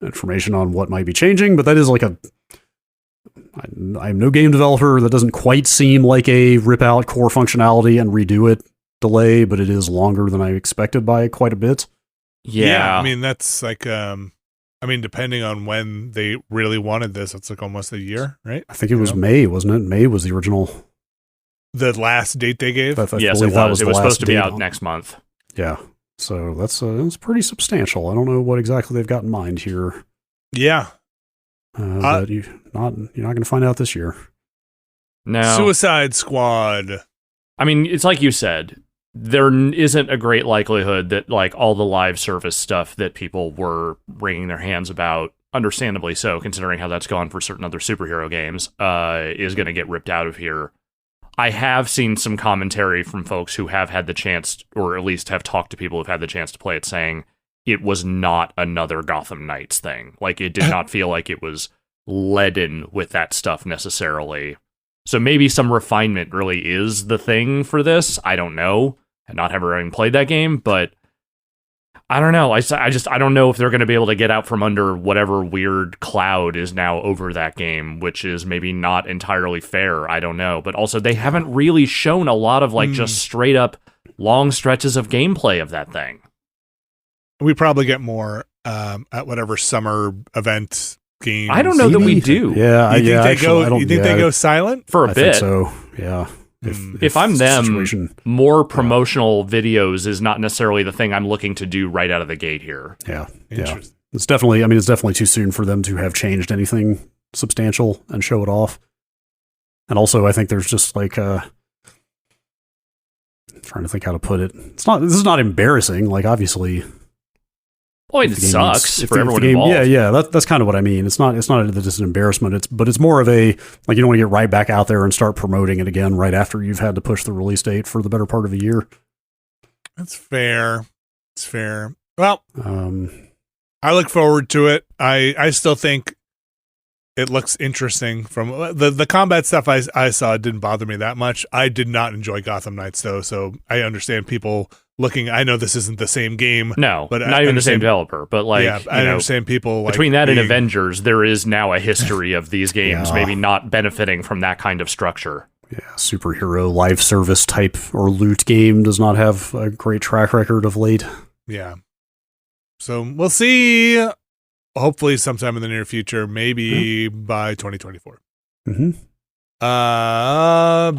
S3: information on what might be changing, but that is like I'm no game developer. That doesn't quite seem like a rip out core functionality and redo it delay, but it is longer than I expected by quite a bit.
S2: Yeah.
S1: That's like, depending on when they really wanted this, it's like almost a year, right?
S3: I think it was May, wasn't it? May was the original.
S1: The last date they gave?
S2: Yes, it was. It was supposed to be out next month.
S3: Yeah. So that's pretty substantial. I don't know what exactly they've got in mind here.
S1: Yeah.
S3: But you're not going to find out this year.
S2: No.
S1: Suicide Squad.
S2: It's like you said. There isn't a great likelihood that like all the live service stuff that people were wringing their hands about, understandably so, considering how that's gone for certain other superhero games, is going to get ripped out of here. I have seen some commentary from folks who have had the chance, or at least have talked to people who've had the chance to play it, saying it was not another Gotham Knights thing. Like, it did not feel like it was leaden with that stuff necessarily. So maybe some refinement really is the thing for this. I don't know. And not having played that game, but I don't know. I don't know if they're going to be able to get out from under whatever weird cloud is now over that game, which is maybe not entirely fair. I don't know. But also, they haven't really shown a lot of just straight up long stretches of gameplay of that thing.
S1: We probably get more at whatever summer event game.
S2: I don't know that we do.
S3: Yeah,
S1: you think they go silent
S2: for a bit?
S3: Think so yeah.
S2: If I'm them, more promotional videos is not necessarily the thing I'm looking to do right out of the gate here.
S3: Yeah. It's definitely too soon for them to have changed anything substantial and show it off. And also, I think there's just like trying to think how to put it. This is not embarrassing. Like, obviously.
S2: Well, it sucks for everyone involved.
S3: Yeah. That's kind of what I mean. It's not that it's an embarrassment. But it's more of a, like, you don't want to get right back out there and start promoting it again right after you've had to push the release date for the better part of a year.
S1: That's fair. It's fair. Well, I look forward to it. I still think it looks interesting. From the combat stuff I saw, it didn't bother me that much. I did not enjoy Gotham Knights though, so I understand people looking. I know this isn't the same game,
S2: no,
S1: but
S2: not even the same developer. But like,
S1: yeah, I understand people
S2: between that and Avengers, there is now a history of these games maybe not benefiting from that kind of structure.
S3: Yeah, superhero live service type or loot game does not have a great track record of late.
S1: Yeah. So we'll see. Hopefully sometime in the near future, maybe by 2024.
S3: Mm-hmm.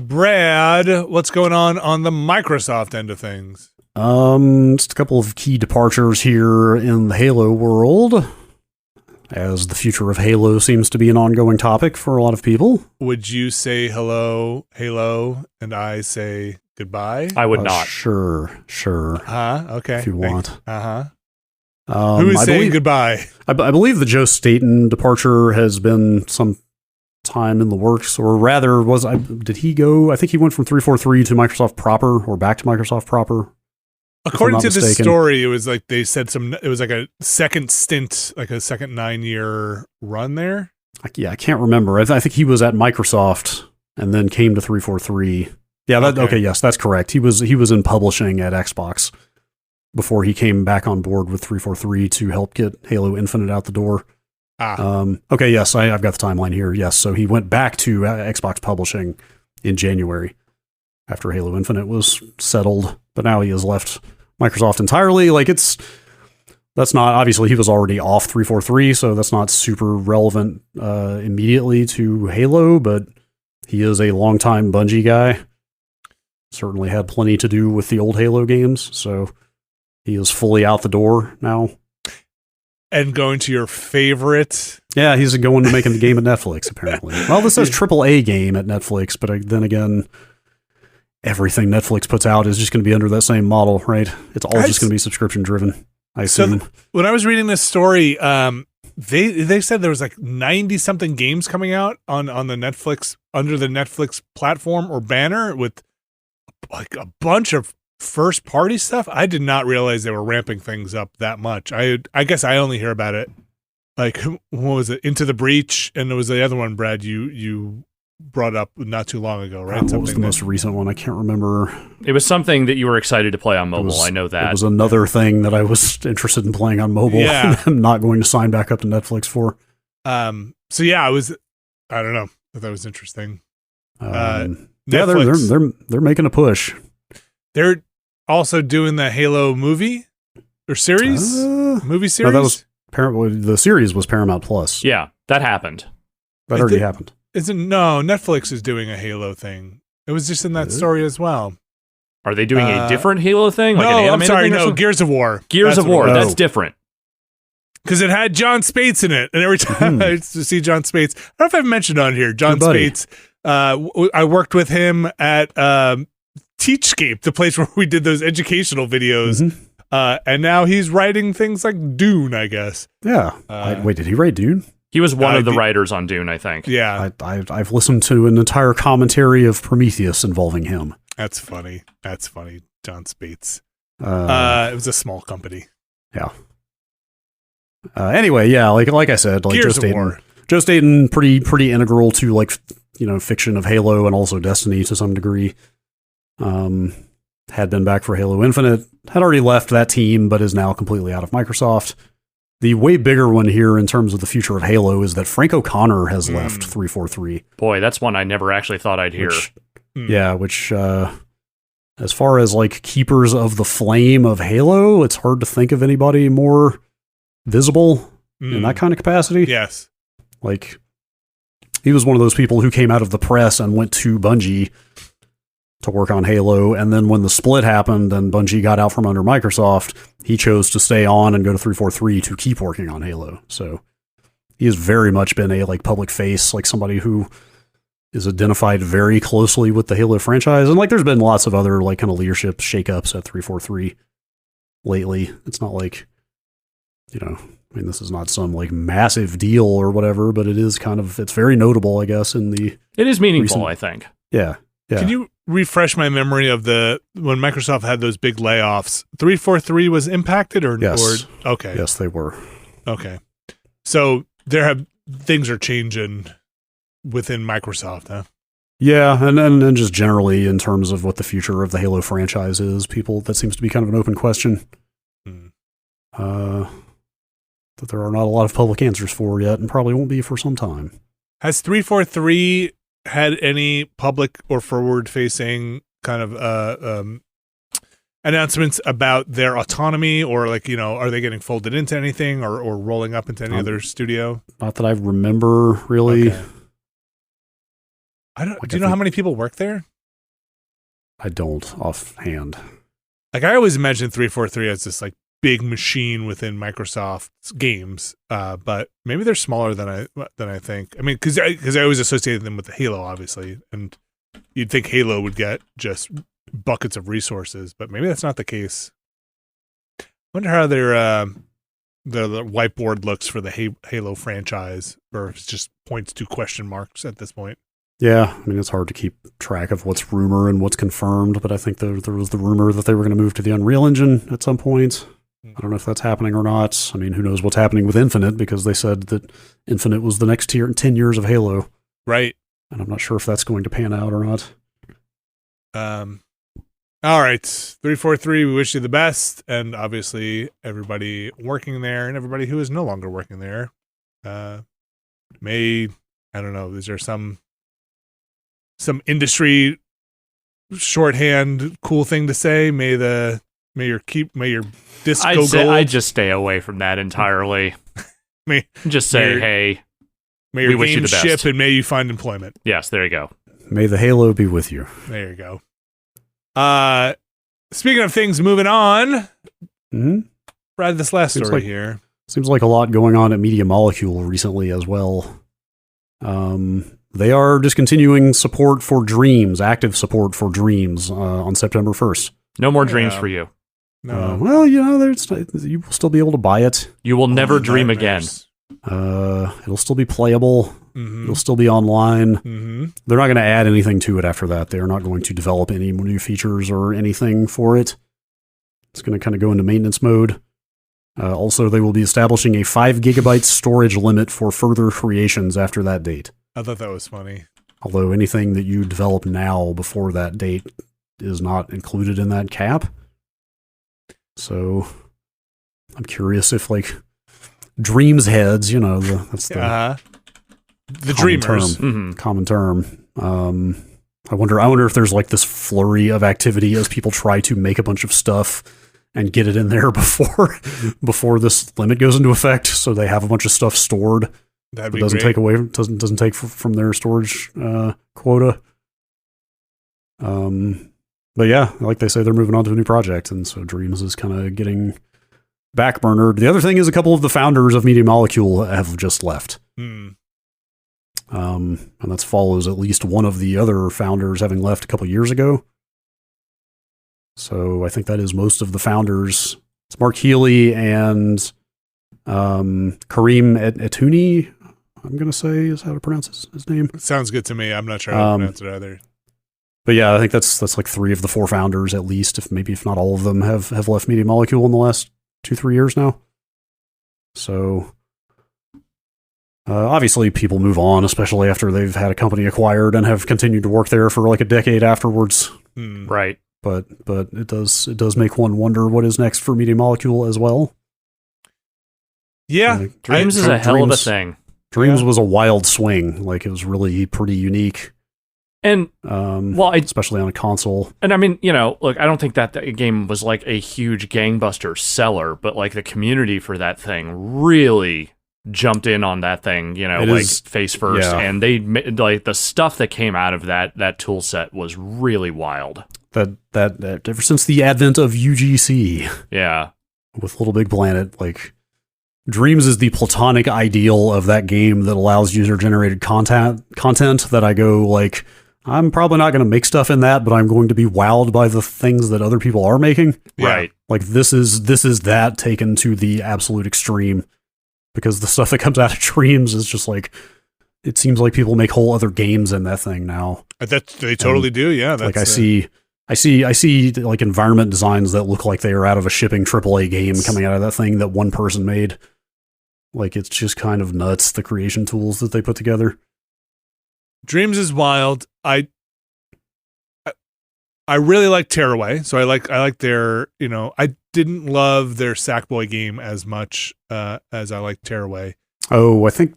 S1: Brad, what's going on the Microsoft end of things?
S3: Just a couple of key departures here in the Halo world, as the future of Halo seems to be an ongoing topic for a lot of people.
S1: Would you say hello, Halo, and I say goodbye?
S2: I would not.
S3: Sure.
S1: Okay.
S3: If you want.
S1: Who is saying goodbye?
S3: I believe the Joe Staten departure has been some time in the works, or rather, did he go? I think he went from 343 to Microsoft proper, or back to Microsoft proper.
S1: According to this story, it was like they said it was like a second stint, like a second 9-year run there.
S3: I can't remember. I think he was at Microsoft and then came to 343. Yeah, okay, yes, that's correct. He was in publishing at Xbox before he came back on board with 343 to help get Halo Infinite out the door. Okay, yes, I've got the timeline here. Yes, so he went back to Xbox Publishing in January after Halo Infinite was settled, but now he has left Microsoft entirely. Like, that's not, obviously he was already off 343, so that's not super relevant immediately to Halo, but he is a longtime Bungie guy. Certainly had plenty to do with the old Halo games, so he is fully out the door now.
S1: And going to your favorite?
S3: Yeah, he's going to making the game at Netflix, apparently. Well, this says AAA game at Netflix, but then again, everything Netflix puts out is just going to be under that same model, right? It's all just going to be subscription driven, I assume.
S1: So when I was reading this story, they said there was like 90-something games coming out on the Netflix, under the Netflix platform or banner, with like a bunch of first party stuff. I did not realize they were ramping things up that much. I guess I only hear about it like, what was it, Into the Breach, and there was the other one, Brad, you brought up not too long ago, right?
S3: What was the most recent one? I can't remember.
S2: It was something that you were excited to play on mobile. I know that.
S3: It was another thing that I was interested in playing on mobile.
S1: Yeah.
S3: I'm not going to sign back up to Netflix for.
S1: So yeah, I don't know if that was interesting.
S3: Yeah, they're making a push.
S1: They're also doing the Halo movie or series, movie series.
S3: No, that was the series was Paramount Plus.
S2: Yeah, that happened.
S3: That already happened.
S1: No, Netflix is doing a Halo thing. It was just in that story as well.
S2: Are they doing a different Halo thing?
S1: Like
S2: an
S1: I'm sorry, no, Gears of War.
S2: Gears of War, that's different.
S1: Because it had John Spates in it, and every time I used to see John Spates, I don't know if I've mentioned on here, John Spates. I worked with him at Teachscape, the place where we did those educational videos, and now he's writing things like Dune, I guess.
S3: Yeah. Wait, did he write Dune?
S2: He was one of the writers on Dune, I think.
S1: Yeah.
S3: I've listened to an entire commentary of Prometheus involving him.
S1: That's funny. John Spates. It was a small company.
S3: Yeah. Anyway, yeah, like I said, like Joe Staten, pretty integral to, like, fiction of Halo and also Destiny to some degree. Had been back for Halo Infinite, had already left that team, but is now completely out of Microsoft. The way bigger one here in terms of the future of Halo is that Frank O'Connor has left 343.
S2: Boy, that's one I never actually thought I'd hear.
S3: Which as far as like keepers of the flame of Halo, it's hard to think of anybody more visible in that kind of capacity.
S1: Yes.
S3: Like, he was one of those people who came out of the press and went to Bungie to work on Halo, and then when the split happened and Bungie got out from under Microsoft, he chose to stay on and go to 343 to keep working on Halo. So he has very much been a like public face, like somebody who is identified very closely with the Halo franchise. And like, there's been lots of other like kind of leadership shakeups at 343 lately. It's not like, this is not some like massive deal or whatever, but it is kind of, it's very notable, I guess, it
S2: is meaningful, I think.
S3: Yeah.
S1: Can you refresh my memory of when Microsoft had those big layoffs? 343 was impacted, or
S3: yes.
S1: Okay,
S3: yes, they were.
S1: Okay, so there have things are changing within Microsoft, huh?
S3: Yeah, and just generally in terms of what the future of the Halo franchise is, that seems to be kind of an open question. That there are not a lot of public answers for yet, and probably won't be for some time.
S1: Has 343 had any public or forward-facing kind of announcements about their autonomy, or like, you know, are they getting folded into anything or rolling up into any other studio? Not
S3: that I remember, really.
S1: Okay. Do you know how many people work there?
S3: I don't offhand.
S1: Like, I always imagine 343 as this like big machine within Microsoft's games, but maybe they're smaller than I think. I mean, because I always associated them with the Halo, obviously, and you'd think Halo would get just buckets of resources, but maybe that's not the case. I wonder how their the whiteboard looks for the Halo franchise, or if it just points to question marks at this point.
S3: Yeah, I mean, it's hard to keep track of what's rumor and what's confirmed, but I think there was the rumor that they were going to move to the Unreal Engine at some point. I don't know if that's happening or not. I mean, who knows what's happening with Infinite, because they said that Infinite was the next 10 years of Halo.
S1: Right.
S3: And I'm not sure if that's going to pan out or not.
S1: All right, 343, we wish you the best, and obviously everybody working there and everybody who is no longer working there I don't know, is there some industry shorthand cool thing to say? May your disc go gold.
S2: I'd just stay away from that entirely. Just say, hey,
S1: may your game ship and may you find employment.
S2: Yes, there you go.
S3: May the Halo be with you.
S1: There you go. Speaking of things moving on, Brad, this last story here.
S3: Seems like a lot going on at Media Molecule recently as well. They are discontinuing support for Dreams, active support for Dreams, on September 1st.
S2: No more Dreams for you.
S1: No.
S3: Well, you know, you will still be able to buy it.
S2: You will never dream again.
S3: It'll still be playable. It'll still be online. They're not going to add anything to it after that. They are not going to develop any new features or anything for it. It's going to kind of go into maintenance mode. Also, they will be establishing a 5 gigabyte storage limit for further creations after that date.
S1: I thought that was funny.
S3: Although anything that you develop now before that date is not included in that cap. So I'm curious if, like, Dreams heads, you know, that's the
S1: dreamers
S3: common term. I wonder if there's like this flurry of activity as people try to make a bunch of stuff and get it in there before this limit goes into effect, so they have a bunch of stuff stored.
S1: That'd be
S3: doesn't
S1: great.
S3: take away doesn't take from their storage quota. But yeah, like they say, they're moving on to a new project, and so Dreams is kind of getting backburnered. The other thing is a couple of the founders of Media Molecule have just left. And that follows at least one of the other founders having left a couple years ago. So I think that is most of the founders. It's Mark Healy and Kareem Etouni, I'm going to say is how to pronounce his name.
S1: It sounds good to me. I'm not sure how to pronounce it either.
S3: But yeah, I think that's like 3 of the 4 founders at least, if not all of them have left Media Molecule in the last 2-3 years now. So obviously people move on, especially after they've had a company acquired and have continued to work there for like a decade afterwards.
S2: Right.
S3: But it does make one wonder what is next for Media Molecule as well.
S1: Yeah.
S2: Dreams is a hell of a thing.
S3: Dreams was a wild swing. Like, it was really pretty unique.
S2: And
S3: especially on a console.
S2: And I mean, you know, look, I don't think that game was like a huge gangbuster seller, but like the community for that thing really jumped in on that thing, you know, face first. Yeah. And they like the stuff that came out of that tool set was really wild. That
S3: ever since the advent of UGC,
S2: yeah,
S3: with Little Big Planet, like, Dreams is the platonic ideal of that game that allows user-generated content that I go, like, I'm probably not going to make stuff in that, but I'm going to be wowed by the things that other people are making.
S2: Right.
S3: Like, this is that taken to the absolute extreme, because the stuff that comes out of Dreams is just like, it seems like people make whole other games in that thing now.
S1: They totally do. Yeah.
S3: Like, I see like environment designs that look like they are out of a shipping AAA game coming out of that thing that one person made. Like, it's just kind of nuts, the creation tools that they put together.
S1: Dreams is wild. I really like Tearaway, so I like their, I didn't love their Sackboy game as much as I like Tearaway.
S3: Oh, I think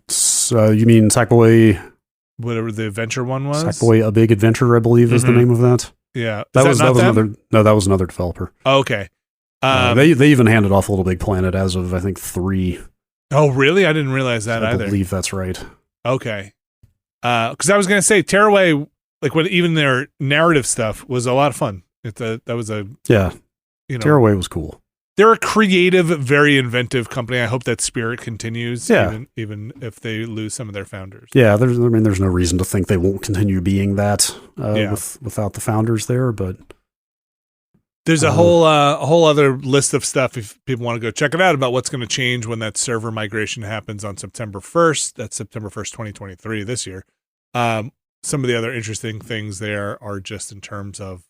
S3: you mean Sackboy,
S1: whatever the adventure one was.
S3: Sackboy: A Big Adventure, I believe, is the name of that.
S1: Yeah,
S3: that was another developer.
S1: Oh, okay.
S3: They even handed off Little Big Planet as of, I think, 3.
S1: Oh, really? I didn't realize that either.
S3: I believe that's right.
S1: Okay. Because I was going to say, Tearaway, like when even their narrative stuff was a lot of fun.
S3: Tearaway was cool.
S1: They're a creative, very inventive company. I hope that spirit continues, even if they lose some of their founders.
S3: Yeah, there's no reason to think they won't continue being that without the founders there. But
S1: there's a whole other list of stuff if people want to go check it out about what's going to change when that server migration happens on September 1st. That's September 1st, 2023 this year. Some of the other interesting things there are just in terms of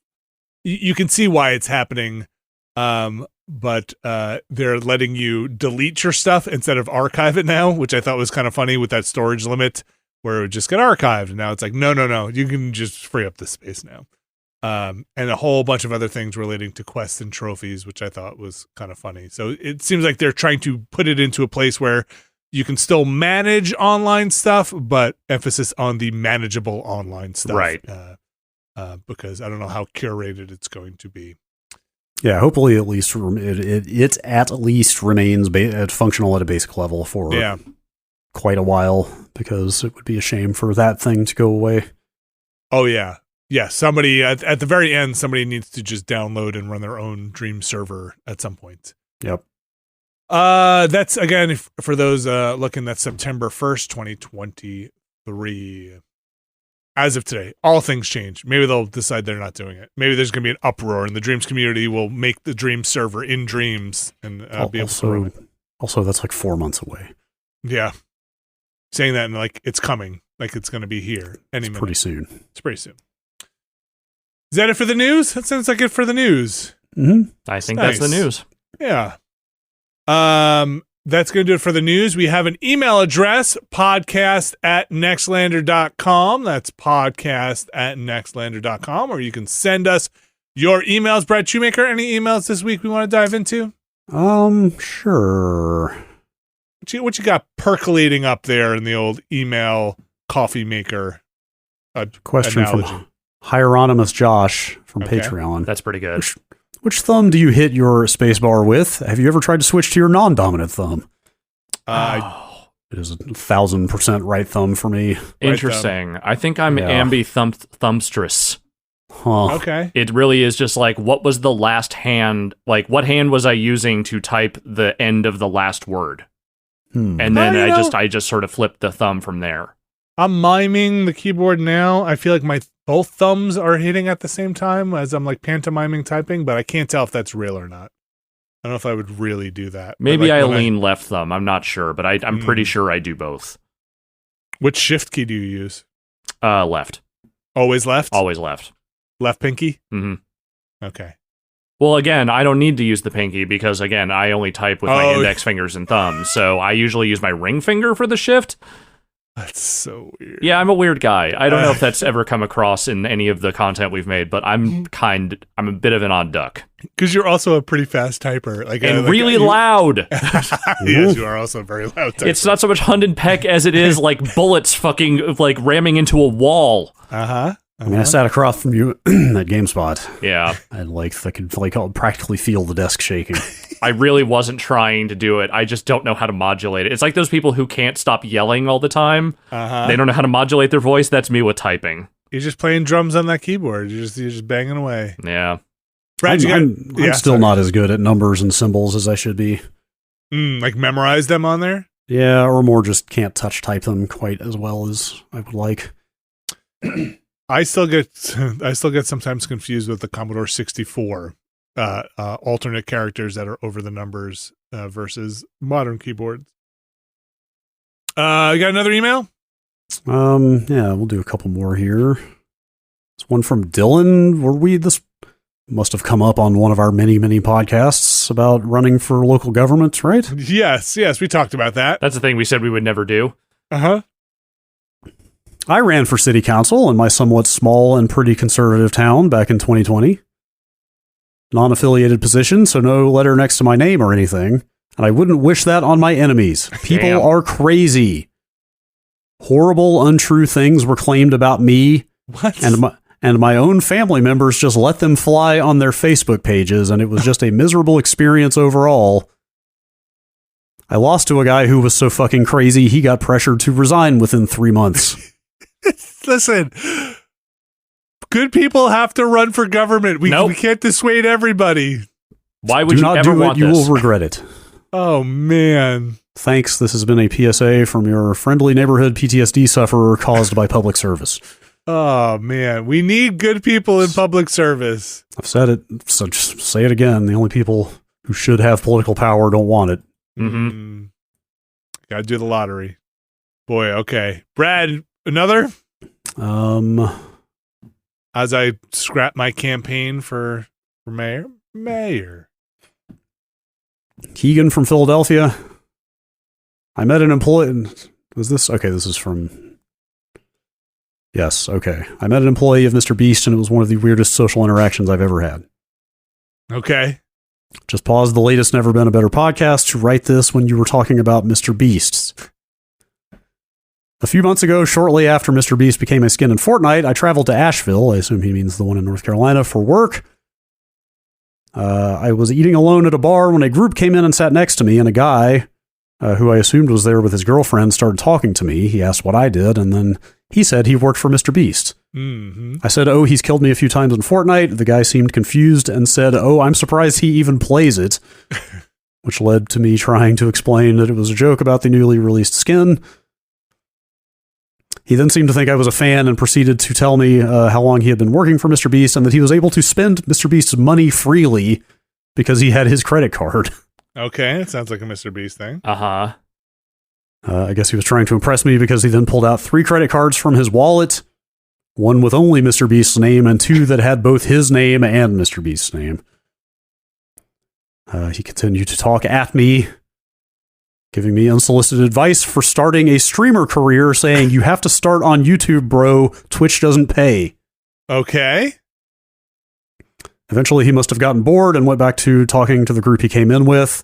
S1: you can see why it's happening. But they're letting you delete your stuff instead of archive it now, which I thought was kind of funny with that storage limit where it would just get archived. And now it's like, no, you can just free up the space now. And a whole bunch of other things relating to quests and trophies, which I thought was kind of funny. So it seems like they're trying to put it into a place where you can still manage online stuff, but emphasis on the manageable online stuff.
S2: Right.
S1: Because I don't know how curated it's going to be.
S3: Yeah, hopefully at least it at least remains functional at a basic level for quite a while, because it would be a shame for that thing to go away.
S1: Oh, yeah. Yeah, somebody at the very end, somebody needs to just download and run their own Dream server at some point.
S3: Yep.
S1: That's, again, for those looking, that's September 1st, 2023. As of today, all things change. Maybe they'll decide they're not doing it. Maybe there's going to be an uproar, and the Dreams community will make the Dream server in Dreams and be able to run it.
S3: Also, that's like 4 months away.
S1: Yeah. Saying that, and like, it's coming. Like, it's going to be here any minute.
S3: Pretty soon.
S1: It's pretty soon. Is that it for the news? That sounds like it for the news.
S3: Mm-hmm.
S2: I think that's the news.
S1: Yeah. That's going to do it for the news. We have an email address, podcast@nextlander.com. That's podcast@nextlander.com, or you can send us your emails. Brad Shoemaker, any emails this week we want to dive into?
S3: Sure.
S1: What you got percolating up there in the old email coffee maker?
S3: Question
S1: analogy.
S3: from Hieronymus Josh from Patreon.
S2: That's pretty good.
S3: Which thumb do you hit your spacebar with? Have you ever tried to switch to your non-dominant thumb? It is 1,000% right thumb for me.
S2: Interesting. I think I'm ambi-thumbstress.
S3: Huh.
S1: Okay.
S2: It really is just like, what was the last hand? Like, what hand was I using to type the end of the last word? And then I just sort of flipped the thumb from there.
S1: I'm miming the keyboard now. I feel like my both thumbs are hitting at the same time as I'm like pantomiming typing, but I can't tell if that's real or not. I don't know if I would really do that.
S2: Maybe I lean left thumb. I'm not sure, but I'm pretty sure I do both.
S1: Which shift key do you use?
S2: Left.
S1: Always left?
S2: Always left.
S1: Left pinky?
S2: Mm-hmm.
S1: Okay.
S2: Well, again, I don't need to use the pinky because, again, I only type with my index fingers and thumbs. So I usually use my ring finger for the shift.
S1: That's so weird.
S2: Yeah, I'm a weird guy. I don't know if that's ever come across in any of the content we've made, but I'm a bit of an odd duck.
S1: Because you're also a pretty fast typer.
S2: And really loud.
S1: Yes, you are also a very loud typer.
S2: It's not so much Hund and Peck as it is like bullets fucking like ramming into a wall.
S3: I mean, I sat across from you at GameSpot.
S2: Yeah.
S3: And I could practically feel the desk shaking.
S2: I really wasn't trying to do it. I just don't know how to modulate it. It's like those people who can't stop yelling all the time. They don't know how to modulate their voice. That's me with typing.
S1: You're just playing drums on that keyboard. You're just banging away.
S2: Yeah.
S1: Brad,
S3: I'm still not as good at numbers and symbols as I should be.
S1: Like memorize them on there?
S3: Yeah, or more just can't touch type them quite as well as I would like.
S1: I still get sometimes confused with the Commodore 64 alternate characters that are over the numbers versus modern keyboards. You got another email?
S3: Yeah, we'll do a couple more here. It's one from Dylan. must have come up on one of our many, many podcasts about running for local government, right?
S1: Yes, we talked about that.
S2: That's the thing we said we would never do.
S1: Uh-huh.
S3: I ran for city council in my somewhat small and pretty conservative town back in 2020. Non-affiliated position, so no letter next to my name or anything. And I wouldn't wish that on my enemies. People are crazy. Horrible, untrue things were claimed about me.
S1: What?
S3: And my own family members just let them fly on their Facebook pages, and it was just a miserable experience overall. I lost to a guy who was so fucking crazy, he got pressured to resign within 3 months.
S1: Listen, good people have to run for government. We can't dissuade everybody.
S2: Why would you ever want
S3: this? You will
S2: this?
S3: regret it.
S1: Oh, man.
S3: Thanks. This has been a PSA from your friendly neighborhood PTSD sufferer caused by public service.
S1: Oh, man. We need good people in public service.
S3: I've said it, so just say it again. The only people who should have political power don't want it.
S2: Mm-hmm.
S1: Gotta do the lottery. Boy, okay. Brad, another? As I scrap my campaign for mayor? Mayor.
S3: Keegan from Philadelphia. I met an employee. Was this? Okay, this is from... Yes, okay. I met an employee of Mr. Beast, and it was one of the weirdest social interactions I've ever had.
S1: Okay.
S3: Just paused the latest Never Been a Better podcast to write this when you were talking about Mr. Beasts. A few months ago, shortly after Mr. Beast became a skin in Fortnite, I traveled to Asheville, I assume he means the one in North Carolina, for work. I was eating alone at a bar when a group came in and sat next to me, and a guy, who I assumed was there with his girlfriend, started talking to me. He asked what I did, and then he said he worked for Mr. Beast.
S1: Mm-hmm.
S3: I said, "Oh, he's killed me a few times in Fortnite." The guy seemed confused and said, "Oh, I'm surprised he even plays it," which led to me trying to explain that it was a joke about the newly released skin. He then seemed to think I was a fan and proceeded to tell me how long he had been working for Mr. Beast and that he was able to spend Mr. Beast's money freely because he had his credit card.
S1: Okay, it sounds like a Mr. Beast thing.
S2: Uh-huh.
S3: I guess he was trying to impress me because he then pulled out 3 credit cards from his wallet, one with only Mr. Beast's name and 2 that had both his name and Mr. Beast's name. He continued to talk at me, giving me unsolicited advice for starting a streamer career, saying, "You have to start on YouTube, bro. Twitch doesn't pay."
S1: Okay.
S3: Eventually, he must have gotten bored and went back to talking to the group he came in with,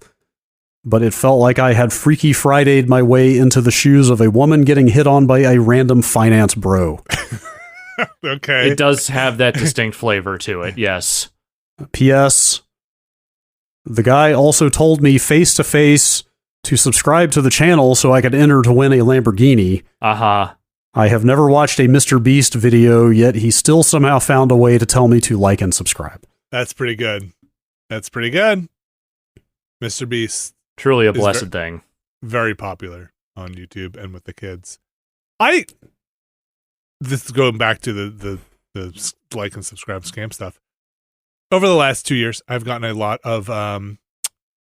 S3: but it felt like I had Freaky Friday'd my way into the shoes of a woman getting hit on by a random finance bro.
S1: Okay.
S2: It does have that distinct flavor to it, yes.
S3: P.S. The guy also told me face-to-face to subscribe to the channel so I could enter to win a Lamborghini.
S2: Uh-huh.
S3: I have never watched a Mr. Beast video, yet he still somehow found a way to tell me to like and subscribe.
S1: That's pretty good. That's pretty good. Mr. Beast.
S2: Truly a blessed thing.
S1: Very popular on YouTube and with the kids. This is going back to the like and subscribe scam stuff. Over the last 2 years, I've gotten a lot of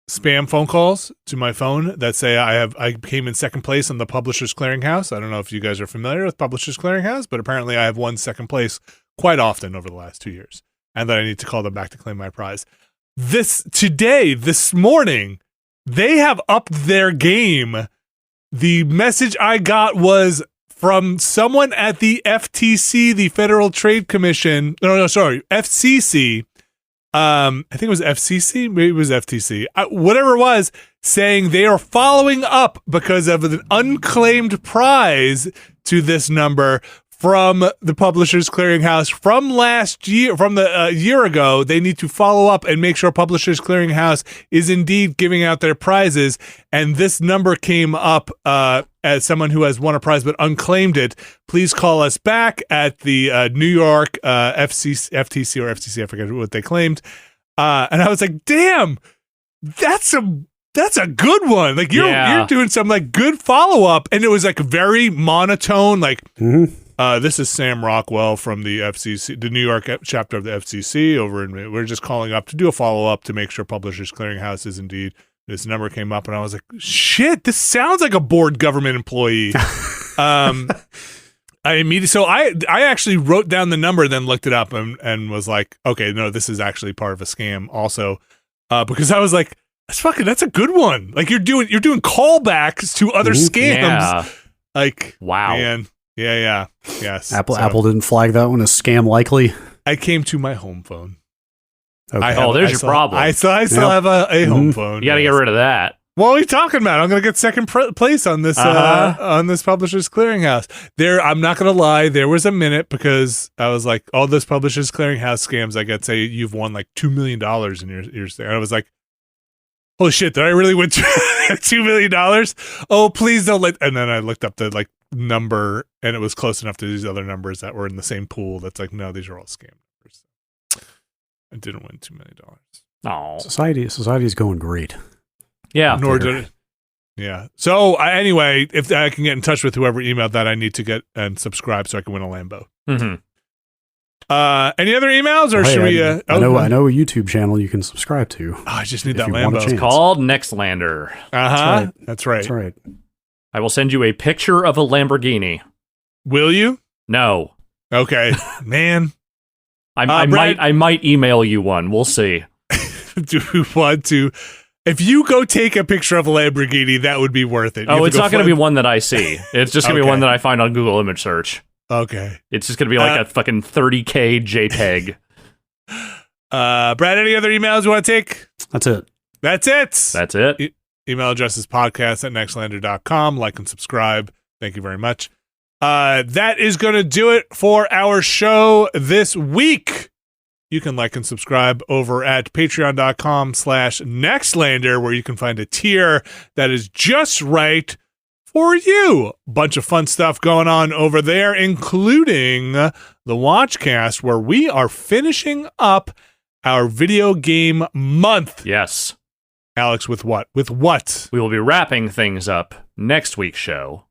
S1: spam phone calls to my phone that say I came in second place on the Publishers Clearinghouse. I don't know if you guys are familiar with Publishers Clearinghouse, but apparently I have won second place quite often over the last 2 years, and that I need to call them back to claim my prize. This morning, they have upped their game. The message I got was from someone at the FTC, the Federal Trade Commission. FCC. I think it was FCC, maybe it was FTC, whatever it was, saying they are following up because of an unclaimed prize to this number from the Publishers Clearinghouse from last year, from the year ago. They need to follow up and make sure Publishers Clearinghouse is indeed giving out their prizes. And this number came up as someone who has won a prize but unclaimed it. Please call us back at the New York FTC or FCC. I forget what they claimed. And I was like, damn, that's a good one. Like you're doing some like good follow up, and it was like very monotone. Like this is Sam Rockwell from the FCC, the New York chapter of the FCC. We're just calling up to do a follow up to make sure Publishers Clearinghouse is indeed. This number came up, and I was like, shit, this sounds like a bored government employee. I actually wrote down the number, then looked it up and was like, okay, no, this is actually part of a scam also. Because I was like, that's a good one. Like you're doing callbacks to other scams.
S2: Yeah.
S1: Like,
S2: wow.
S1: Man. Yeah. Yes.
S3: Apple didn't flag that one as scam likely.
S1: I came to my home phone.
S3: Okay.
S2: There's your problem.
S1: I still have a home phone.
S2: You got to get rid of that.
S1: What are we talking about? I'm going to get second place on this on this Publishers Clearinghouse. I'm not going to lie. There was a minute because I was like, all those Publishers Clearinghouse scams. I get say you've won like $2 million in your thing. And I was like, holy shit! Did I really win $2 million? Oh, please don't let. And then I looked up the like number, and it was close enough to these other numbers that were in the same pool. That's like, no, these are all scam numbers. I didn't win $2 million.
S2: Oh,
S3: society is going great.
S2: Yeah.
S1: Nor did it. Yeah. So anyway, if I can get in touch with whoever emailed that, I need to get and subscribe so I can win a Lambo.
S2: Mm-hmm.
S1: Any other emails, or should we?
S3: I know a YouTube channel you can subscribe to.
S1: Oh, I just need that Lambo.
S2: It's called Nextlander.
S1: That's right.
S2: I will send you a picture of a Lamborghini.
S1: Will you?
S2: No.
S1: Okay, man.
S2: I might email you one. We'll see.
S1: Do we want to? If you go take a picture of a Lamborghini, that would be worth it.
S2: Oh, it's not going to be one that I see. It's just going to be one that I find on Google image search.
S1: Okay.
S2: It's just going to be like a fucking 30K JPEG.
S1: Brad, any other emails you want to take?
S3: That's it.
S2: That's it.
S1: Email address is podcast@nextlander.com. Like and subscribe. Thank you very much. That is going to do it for our show this week. You can like and subscribe over at patreon.com/Nextlander, where you can find a tier that is just right for you. Bunch of fun stuff going on over there, including the Watchcast, where we are finishing up our video game month.
S2: Yes.
S1: Alex, with what? With what?
S2: We will be wrapping things up next week's show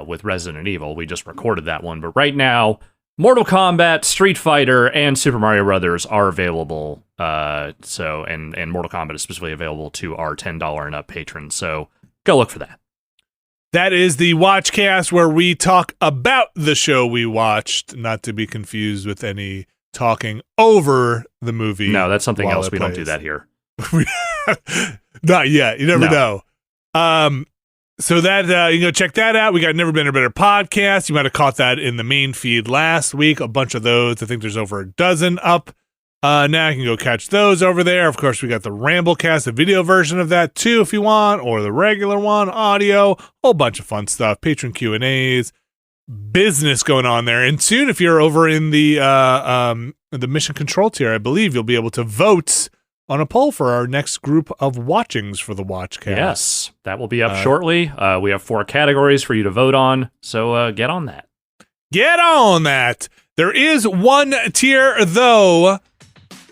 S2: with Resident Evil. We just recorded that one, but right now, Mortal Kombat, Street Fighter, and Super Mario Brothers are available. And Mortal Kombat is specifically available to our $10 and up patrons. So go look for that.
S1: That is the Watchcast, where we talk about the show we watched, not to be confused with any talking over the movie.
S2: No, that's something else. We don't do that here.
S1: Not yet. You never know. So that you can go check that out. We got Never Been a Better Podcast. You might have caught that in the main feed last week. A bunch of those. I think there's over a dozen up. Now you can go catch those over there. Of course, we got the Ramblecast, a video version of that too, if you want, or the regular one, audio. Whole bunch of fun stuff. Patron Q&As, business going on there. And soon, if you're over in the Mission Control tier, I believe you'll be able to vote on a poll for our next group of watchings for the Watchcast.
S2: Yes, that will be up shortly. We have 4 categories for you to vote on, so get on that.
S1: Get on that. There is one tier, though,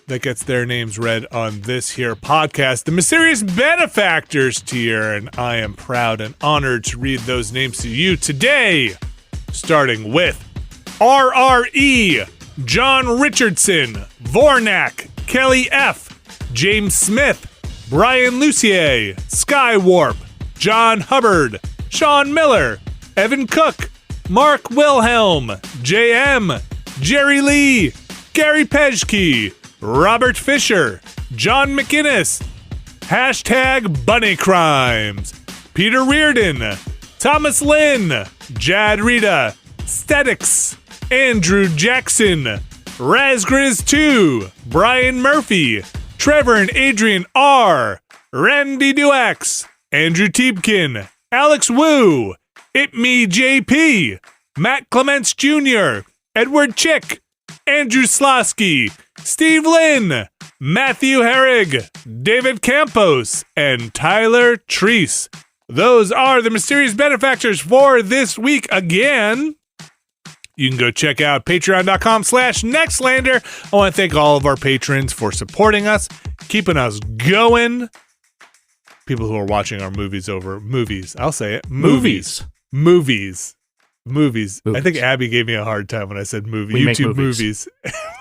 S1: that gets their names read on this here podcast, the Mysterious Benefactors tier, and I am proud and honored to read those names to you today, starting with RRE, John Richardson, Vornak, Kelly F., James Smith, Brian Lucier, Skywarp, John Hubbard, Sean Miller, Evan Cook, Mark Wilhelm, JM, Jerry Lee, Gary Pejke, Robert Fisher, John McInnes, hashtag Bunny Crimes, Peter Reardon, Thomas Lynn, Jad Rita, Statics, Andrew Jackson, Razgriz2, Brian Murphy, Trevor and Adrian R., Randy Duax, Andrew Tiebkin, Alex Wu, Me JP, Matt Clements Jr., Edward Chick, Andrew Slosky, Steve Lynn, Matthew Herrig, David Campos, and Tyler Treese. Those are the Mysterious Benefactors for this week again. You can go check out patreon.com/Nextlander. I want to thank all of our patrons for supporting us, keeping us going. People who are watching our movies. I'll say it. Movies. I think Abby gave me a hard time when I said movie. YouTube movies.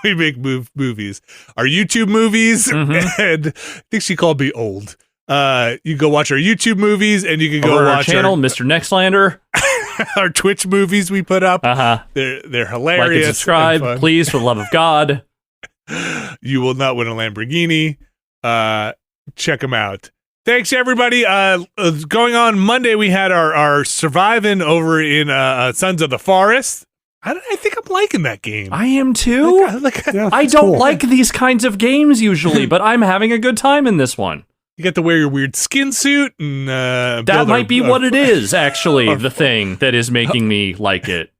S1: We make movies. Our YouTube movies. Mm-hmm. And I think she called me old. You can go watch our YouTube movies, and you can go watch
S2: our channel, Mr. Nextlander.
S1: our Twitch movies we put up. They're hilarious.
S2: Like and subscribe, please, for the love of God.
S1: You will not win a Lamborghini. Check them out. Thanks, everybody. Going on Monday, we had our surviving over in Sons of the Forest. I think I'm liking that game.
S2: I am too. I don't like these kinds of games usually, but I'm having a good time in this one.
S1: You get to wear your weird skin suit, and
S2: that might be what it is, actually, the thing that is making me like it.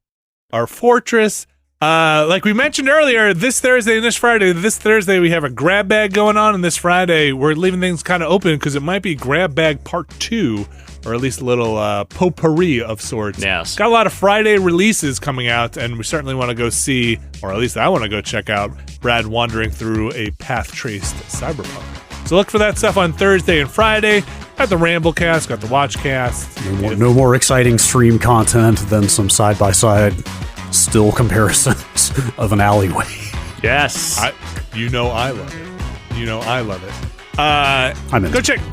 S1: Our fortress. Like we mentioned earlier, this Thursday and this Friday, we have a grab bag going on, and this Friday we're leaving things kind of open because it might be grab bag part 2, or at least a little potpourri of sorts.
S2: Yes.
S1: Got a lot of Friday releases coming out, and we certainly want to go see, or at least I want to go check out, Brad wandering through a path-traced Cyberpunk. So look for that stuff on Thursday and Friday. Got the Ramblecast, got the Watchcast.
S3: No more exciting stream content than some side-by-side still comparisons of an alleyway.
S2: Yes.
S1: I love it.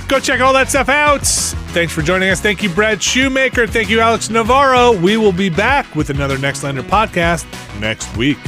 S1: Go check all that stuff out. Thanks for joining us. Thank you, Brad Shoemaker. Thank you, Alex Navarro. We will be back with another Nextlander podcast next week.